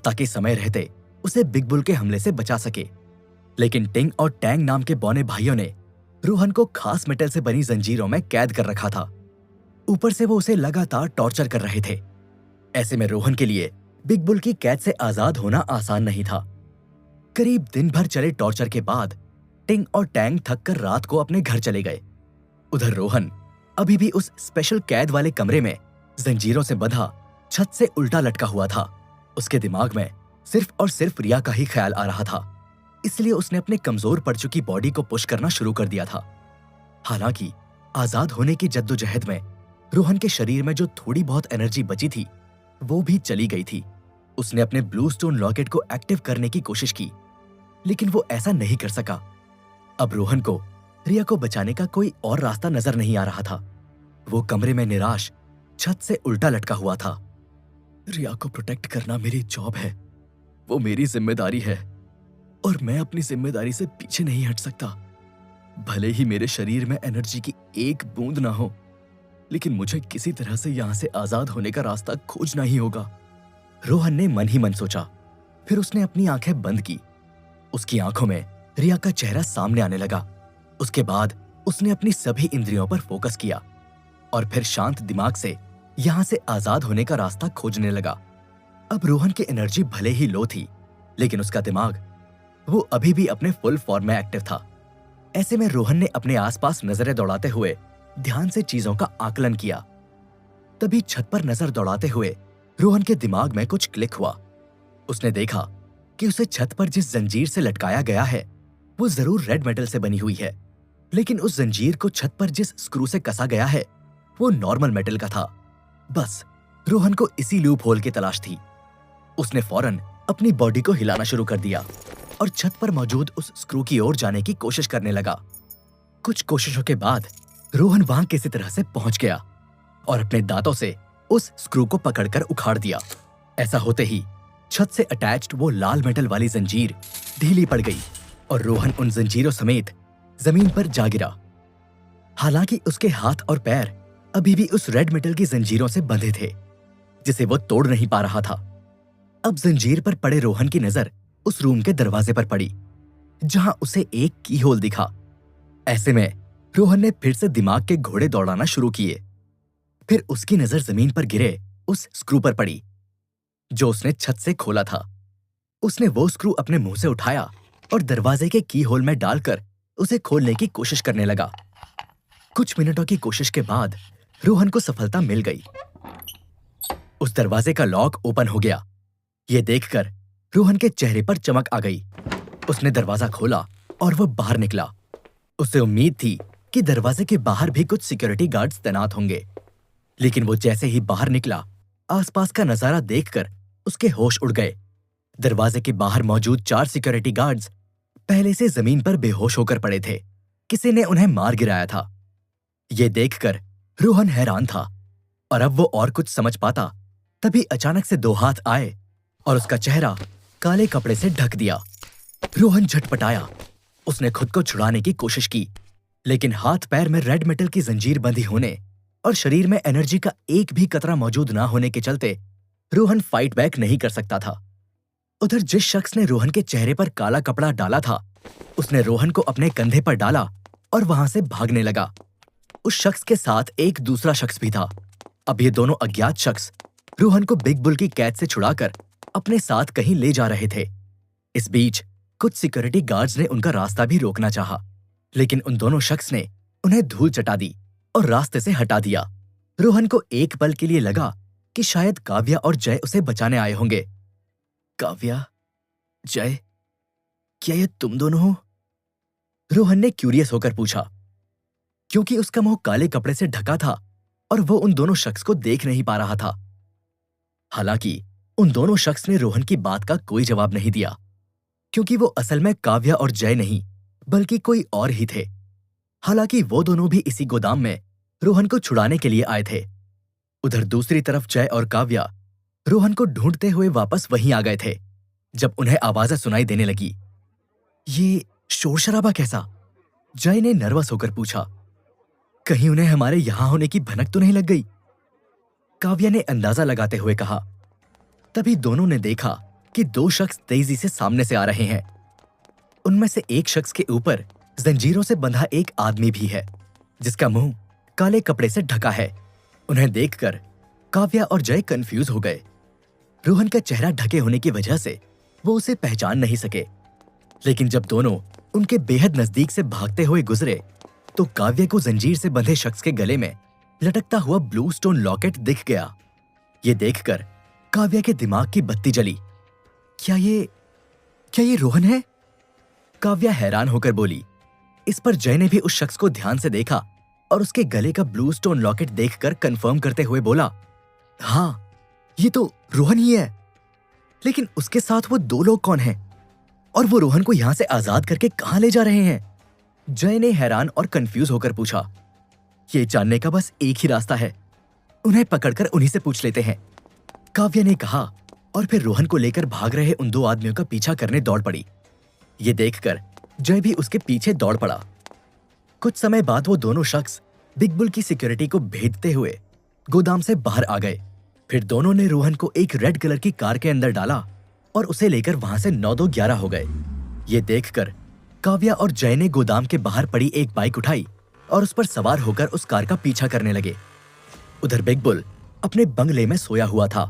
ताकि समय रहते उसे बिग बुल के हमले से बचा सके। लेकिन टिंग और टैंग नाम के बौने भाइयों ने रोहन को खास मेटल से बनी जंजीरों में कैद कर रखा था। ऊपर से वो उसे लगातार टॉर्चर कर रहे थे। ऐसे में रोहन के लिए बिग बुल की कैद से आजाद होना आसान नहीं था। करीब दिन भर चले टॉर्चर के बाद टिंग और टैंग थक कर रात को अपने घर चले गए। उधर रोहन अभी भी उस स्पेशल कैद वाले कमरे में जंजीरों से बंधा छत से उल्टा लटका हुआ था। उसके दिमाग में सिर्फ और सिर्फ रिया का ही ख्याल आ रहा था, इसलिए उसने अपने कमजोर पड़ चुकी बॉडी को पुश करना शुरू कर दिया था। हालांकि आजाद होने की जद्दोजहद में रोहन के शरीर में जो थोड़ी बहुत एनर्जी बची थी वो भी चली गई थी। उसने अपने ब्लू स्टोन लॉकेट को एक्टिव करने की कोशिश की, लेकिन वो ऐसा नहीं कर सका। अब रोहन को रिया को बचाने का कोई और रास्ता नजर नहीं आ रहा था। वो कमरे में निराश छत से उल्टा लटका हुआ था। रिया को प्रोटेक्ट करना मेरी जॉब है, वो मेरी जिम्मेदारी है और मैं अपनी जिम्मेदारी से पीछे नहीं हट सकता। भले ही मेरे शरीर में एनर्जी की एक बूंद ना हो, लेकिन मुझे किसी तरह से यहां से आजाद होने का रास्ता खोजना ही होगा। रोहन ने मन ही मन सोचा। फिर उसने अपनी आंखें बंद की। उसकी आंखों में रिया का चेहरा सामने आने लगा। उसके बाद उसने अपनी सभी इंद्रियों पर फोकस किया और फिर शांत दिमाग से यहां से आजाद होने का रास्ता खोजने लगा। अब रोहन की एनर्जी भले ही लो थी, लेकिन उसका दिमाग वो अभी भी अपने फुल फॉर्म में एक्टिव था। ऐसे में रोहन ने अपने आसपास नजरें दौड़ाते हुए ध्यान से चीजों का आकलन किया। तभी छत पर नजर दौड़ाते हुए रोहन के दिमाग में कुछ क्लिक हुआ। उसने देखा कि उसे छत पर जिस जंजीर से लटकाया गया है वो जरूर रेड मेटल से बनी हुई है, लेकिन उस जंजीर को छत पर जिस स्क्रू से कसा गया है वो नॉर्मल मेटल का था। बस रोहन को इसी लूप होल की तलाश थी। उसने फौरन अपनी बॉडी को हिलाना शुरू कर दिया और छत पर मौजूद उस स्क्रू की ओर जाने की कोशिश करने लगा। कुछ कोशिशों के बाद रोहन वहां किसी तरह से पहुंच गया और अपने दांतों से उस स्क्रू को पकड़कर उखाड़ दिया। ऐसा होते ही छत से अटैच्ड वो लाल मेटल वाली जंजीर ढीली पड़ गई और रोहन उन जंजीरों समेत जमीन पर जा गिरा। हालांकि उसके हाथ और पैर अभी भी उस रेड मेटल की जंजीरों से बंधे थे जिसे वो तोड़ नहीं पा रहा था। अब जंजीर पर पड़े रोहन की नजर उस रूम के दरवाजे पर पड़ी जहां उसे एक की होल दिखा। ऐसे में रोहन ने फिर से दिमाग के घोड़े दौड़ाना शुरू किए। फिर उसकी नजर जमीन पर गिरे उस स्क्रू पर पड़ी जो उसने छत से खोला था। उसने वो स्क्रू अपने मुंह से उठाया और दरवाजे के की होल में डालकर उसे खोलने की कोशिश करने लगा। कुछ मिनटों की कोशिश के बाद रोहन को सफलता मिल गई। उस दरवाजे का लॉक ओपन हो गया। ये देखकर रोहन के चेहरे पर चमक आ गई। उसने दरवाजा खोला और वो बाहर निकला। उसे उम्मीद थी कि दरवाजे के बाहर भी कुछ सिक्योरिटी गार्ड्स तैनात होंगे, लेकिन वो जैसे ही बाहर निकला आसपास का नजारा देखकर उसके होश उड़ गए। दरवाजे के बाहर मौजूद 4 सिक्योरिटी गार्ड्स पहले से जमीन पर बेहोश होकर पड़े थे। किसी ने उन्हें मार गिराया था। ये देखकर रोहन हैरान था और अब वो और कुछ समझ पाता तभी अचानक से 2 हाथ आए और उसका चेहरा काले कपड़े से ढक दिया। रोहन झटपटाया। उसने खुद को छुड़ाने की कोशिश की, लेकिन हाथ पैर में रेड मेटल की जंजीर बंधी होने और शरीर में एनर्जी का एक भी कतरा मौजूद ना होने के चलते रोहन फाइट बैक नहीं कर सकता था। उधर जिस शख्स ने रोहन के चेहरे पर काला कपड़ा डाला था उसने रोहन को अपने कंधे पर डाला और वहां से भागने लगा। उस शख्स के साथ एक दूसरा शख्स भी था। अब ये दोनों अज्ञात शख्स रोहन को बिग बुल की कैद से छुड़ाकर अपने साथ कहीं ले जा रहे थे। इस बीच कुछ सिक्योरिटी गार्ड्स ने उनका रास्ता भी रोकना चाहा, लेकिन उन दोनों शख्स ने उन्हें धूल चटा दी और रास्ते से हटा दिया। रोहन को एक पल के लिए लगा कि शायद काव्या और जय उसे बचाने आए होंगे। काव्या, जय, क्या ये तुम दोनों हो? रोहन ने क्यूरियस होकर पूछा, क्योंकि उसका मुंह काले कपड़े से ढका था और वो उन दोनों शख्स को देख नहीं पा रहा था। हालांकि उन दोनों शख्स ने रोहन की बात का कोई जवाब नहीं दिया, क्योंकि वो असल में काव्या और जय नहीं बल्कि कोई और ही थे। हालांकि वो दोनों भी इसी गोदाम में रोहन को छुड़ाने के लिए आए थे। उधर दूसरी तरफ जय और काव्या रोहन को ढूंढते हुए वापस वहीं आ गए थे जब उन्हें आवाजें सुनाई देने लगी। ये शोर शराबा कैसा? जय ने नर्वस होकर पूछा। कहीं उन्हें हमारे यहां होने की भनक तो नहीं लग गई? काव्या ने अंदाजा लगाते हुए कहा। तभी दोनों ने देखा कि 2 शख्स तेजी से सामने से आ रहे हैं। उनमें से एक शख्स के ऊपर जंजीरों से बंधा एक आदमी भी है जिसका मुंह काले कपड़े से ढका है। उन्हें देखकर काव्या और जय कंफ्यूज हो गए। रोहन का चेहरा ढके होने की वजह से वो उसे पहचान नहीं सके, लेकिन जब दोनों उनके बेहद नजदीक से भागते हुए गुजरे तो काव्या को जंजीर से बंधे शख्स के गले में लटकता हुआ ब्लू स्टोन लॉकेट दिख गया। ये देखकर काव्या के दिमाग की बत्ती जली। क्या ये रोहन है? काव्या हैरान होकर बोली। इस पर जय ने भी उस शख्स को ध्यान से देखा और उसके गले का ब्लू स्टोन लॉकेट देखकर कंफर्म करते हुए बोला, हाँ, ये तो रोहन ही है। लेकिन उसके साथ वो 2 लोग कौन हैं? और वो रोहन को यहां से आजाद करके कहां ले जा रहे हैं? जय ने हैरान और कंफ्यूज होकर पूछा। ये जानने का बस एक ही रास्ता है, उन्हें पकड़कर उन्हीं से पूछ लेते हैं, काव्या ने कहा और फिर रोहन को लेकर भाग रहे उन 2 आदमियों का पीछा करने दौड़ पड़ी। ये देखकर जय भी उसके पीछे दौड़ पड़ा। कुछ समय बाद वो दोनों शख्स बिग बुल की सिक्योरिटी को भेदते हुए गोदाम से बाहर आ गए। फिर दोनों ने रोहन को एक रेड कलर की कार के अंदर डाला और उसे लेकर वहां से 9-2-11 हो गए। ये देखकर काव्या और जय ने गोदाम के बाहर पड़ी एक बाइक उठाई और उस पर सवार होकर उस कार का पीछा करने लगे। उधर बिग बुल अपने बंगले में सोया हुआ था।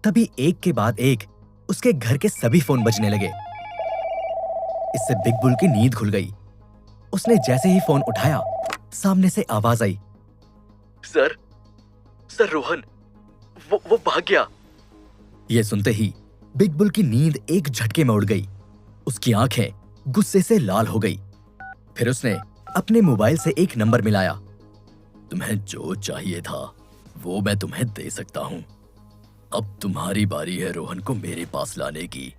तभी एक के बाद एक उसके घर के सभी फोन बजने लगे। इससे बिग बुल की नींद खुल गई। उसने जैसे ही फोन उठाया, सामने से आवाज आई, सर सर रोहन, वो भाग गया। ये सुनते ही बिग बुल की नींद एक झटके में उड़ गई। उसकी आंखें गुस्से से लाल हो गई। फिर उसने अपने मोबाइल से एक नंबर मिलाया। तुम्हें जो चाहिए था वो मैं तुम्हें दे सकता हूं। अब तुम्हारी बारी है रोहन को मेरे पास लाने की,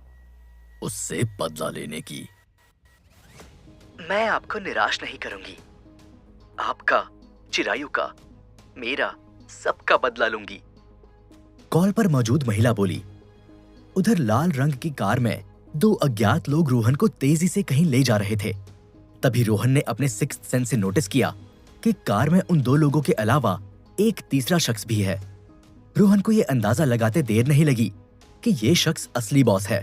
उससे बदला लेने की। मैं आपको निराश नहीं करूंगी। आपका, चिरायु का, मेरा, सबका बदला लूंगी। कॉल पर मौजूद महिला बोली। उधर लाल रंग की कार में दो अज्ञात लोग रोहन को तेजी से कहीं ले जा रहे थे। तभी रोहन ने अपने सिक्स्थ सेंस से नोटिस किया कि कार में उन दो लोगों के अलावा एक तीसरा शख्स भी है। रोहन को यह अंदाजा लगाते देर नहीं लगी कि यह शख्स असली बॉस है।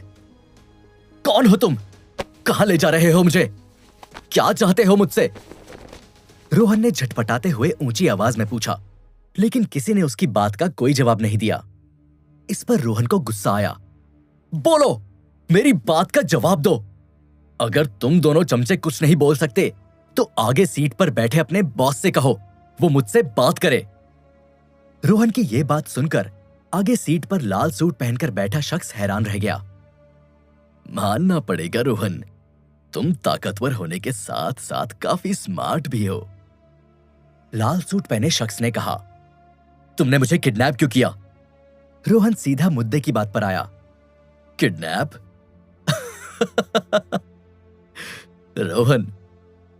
कौन हो तुम? कहां ले जा रहे हो मुझे? क्या चाहते हो मुझसे? रोहन ने झटपटाते हुए ऊंची आवाज में पूछा, लेकिन किसी ने उसकी बात का कोई जवाब नहीं दिया। इस पर रोहन को गुस्सा आया। बोलो, मेरी बात का जवाब दो। अगर तुम दोनों चमचे कुछ नहीं बोल सकते तो आगे सीट पर बैठे अपने बॉस से कहो वो मुझसे बात करे। रोहन की यह बात सुनकर आगे सीट पर लाल सूट पहनकर बैठा शख्स हैरान रह गया। मानना पड़ेगा रोहन, तुम ताकतवर होने के साथ साथ काफी स्मार्ट भी हो। लाल सूट पहने शख्स ने कहा। तुमने मुझे किडनैप क्यों किया? रोहन सीधा मुद्दे की बात पर आया। किडनैप? रोहन,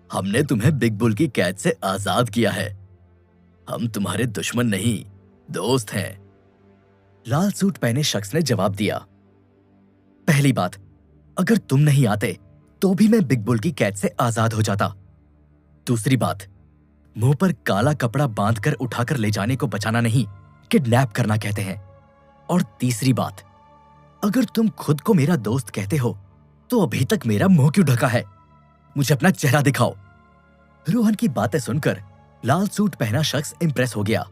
हमने तुम्हें बिग बुल की कैद से आजाद किया है। हम तुम्हारे दुश्मन नहीं, दोस्त हैं। लाल सूट पहने शख्स ने जवाब दिया। पहली बात, अगर तुम नहीं आते तो भी मैं बिग बुल की कैद से आजाद हो जाता। दूसरी बात, मुंह पर काला कपड़ा बांधकर उठाकर ले जाने को बचाना नहीं, किडनैप करना कहते हैं। और तीसरी बात, अगर तुम खुद को मेरा दोस्त कहते हो तो अभी तक मेरा मुंह क्यों ढका है? मुझे अपना चेहरा दिखाओ। रोहन की बातें सुनकर लाल सूट पहना शख्स इंप्रेस हो गया।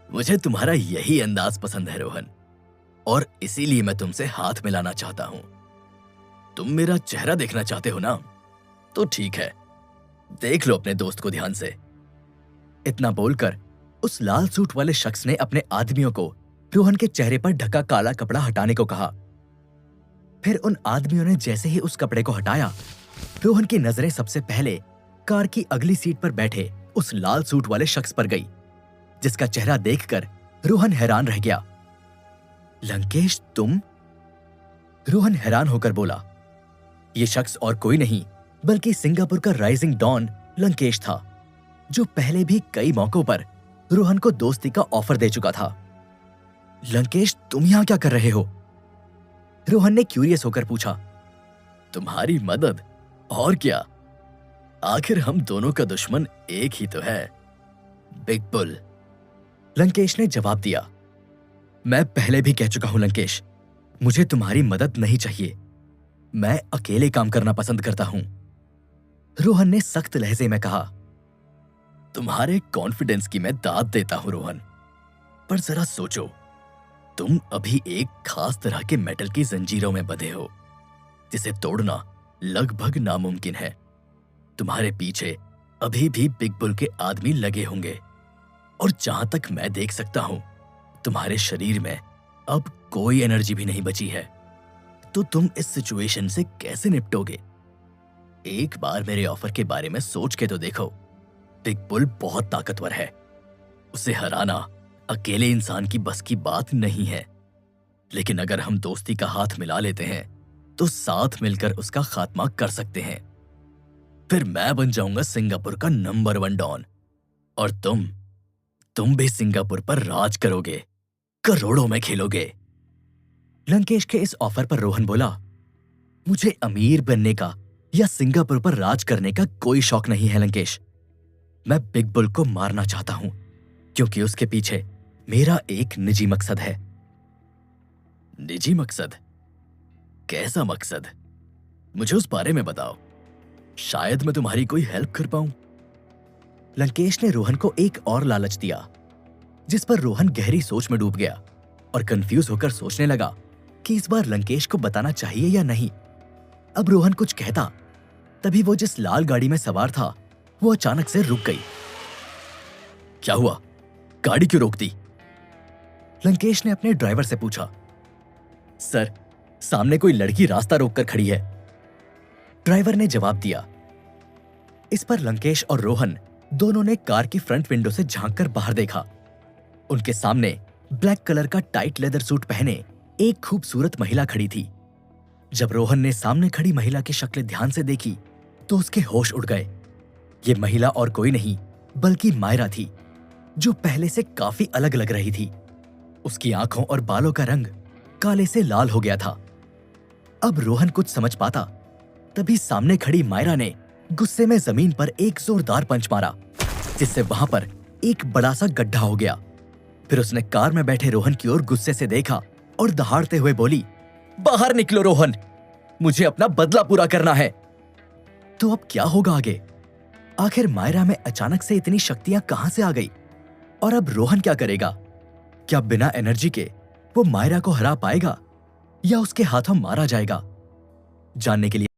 मुझे तुम्हारा यही अंदाज पसंद है रोहन, और इसीलिए मैं तुमसे हाथ मिलाना चाहता हूं। तुम मेरा चेहरा देखना चाहते हो ना? तो ठीक है, देख लो अपने दोस्त को ध्यान से। इतना बोलकर उस लाल सूट वाले शख्स ने अपने आदमियों को रोहन के चेहरे पर ढका काला कपड़ा हटाने को कहा। फिर उन आदमियों ने जैसे ही उस कपड़े को हटाया, रोहन की नजरें सबसे पहले कार की अगली सीट पर बैठे उस लाल सूट वाले शख्स पर गई, जिसका चेहरा देखकर रोहन हैरान रह गया। लंकेश, तुम? रोहन हैरान होकर बोला। यह शख्स और कोई नहीं बल्कि सिंगापुर का राइजिंग डॉन लंकेश था, जो पहले भी कई मौकों पर रोहन को दोस्ती का ऑफर दे चुका था। लंकेश, तुम यहां क्या कर रहे हो? रोहन ने क्यूरियस होकर पूछा। तुम्हारी मदद, और क्या? आखिर हम दोनों का दुश्मन एक ही तो है, बिग बुल। लंकेश ने जवाब दिया। मैं पहले भी कह चुका हूं लंकेश, मुझे तुम्हारी मदद नहीं चाहिए। मैं अकेले काम करना पसंद करता हूं। रोहन ने सख्त लहजे में कहा। तुम्हारे कॉन्फिडेंस की मैं दाद देता हूं रोहन, पर जरा सोचो, तुम अभी एक खास तरह के मेटल की जंजीरों में बंधे हो, जिसे तोड़ना लगभग नामुमकिन है। तुम्हारे पीछे अभी भी बिग बुल के आदमी लगे होंगे, और जहां तक मैं देख सकता हूं, तुम्हारे शरीर में अब कोई एनर्जी भी नहीं बची है। तो तुम इस सिचुएशन से कैसे निपटोगे? एक बार मेरे ऑफर के बारे में सोच के तो देखो। बिग बुल बहुत ताकतवर है, उसे हराना अकेले इंसान की बस की बात नहीं है। लेकिन अगर हम दोस्ती का हाथ मिला लेते हैं तो साथ मिलकर उसका खात्मा कर सकते हैं। फिर मैं बन जाऊंगा सिंगापुर का नंबर 1 डॉन, और तुम भी सिंगापुर पर राज करोगे, करोड़ों में खेलोगे। लंकेश के इस ऑफर पर रोहन बोला, मुझे अमीर बनने का या सिंगापुर पर राज करने का कोई शौक नहीं है लंकेश। मैं बिग बुल को मारना चाहता हूं, क्योंकि उसके पीछे मेरा एक निजी मकसद है। निजी मकसद? कैसा मकसद? मुझे उस बारे में बताओ, शायद मैं तुम्हारी कोई हेल्प कर पाऊं। लंकेश ने रोहन को एक और लालच दिया, जिस पर रोहन गहरी सोच में डूब गया और कंफ्यूज होकर सोचने लगा कि इस बार लंकेश को बताना चाहिए या नहीं। अब रोहन कुछ कहता तभी वो जिस लाल गाड़ी में सवार था वो अचानक से रुक गई। क्या हुआ? गाड़ी क्यों रोक दी? लंकेश ने अपने ड्राइवर से पूछा। सर, सामने कोई लड़की रास्ता रोककर खड़ी है। ड्राइवर ने जवाब दिया। इस पर लंकेश और रोहन दोनों ने कार की फ्रंट विंडो से झांककर बाहर देखा। उनके सामने ब्लैक कलर का टाइट लेदर सूट पहने एक खूबसूरत महिला खड़ी थी। जब रोहन ने सामने खड़ी महिला की शक्ल ध्यान से देखी तो उसके होश उड़ गए। ये महिला और कोई नहीं बल्कि मायरा थी, जो पहले से काफी अलग लग रही थी। उसकी आंखों और बालों का रंग काले से लाल हो गया था। अब रोहन कुछ समझ पाता तभी सामने खड़ी मायरा ने गुस्से में जमीन पर एक जोरदार पंच मारा, जिससे वहां पर एक बड़ा सा गड्ढा हो गया। फिर उसने कार में बैठे रोहन की ओर गुस्से से देखा और दहाड़ते हुए बोली, बाहर निकलो रोहन, मुझे अपना बदला पूरा करना है। तो अब क्या होगा आगे? आखिर मायरा में अचानक से इतनी शक्तियां कहां से आ गई? और अब रोहन क्या करेगा? क्या बिना एनर्जी के वो मायरा को हरा पाएगा या उसके हाथों मारा जाएगा? जानने के लिए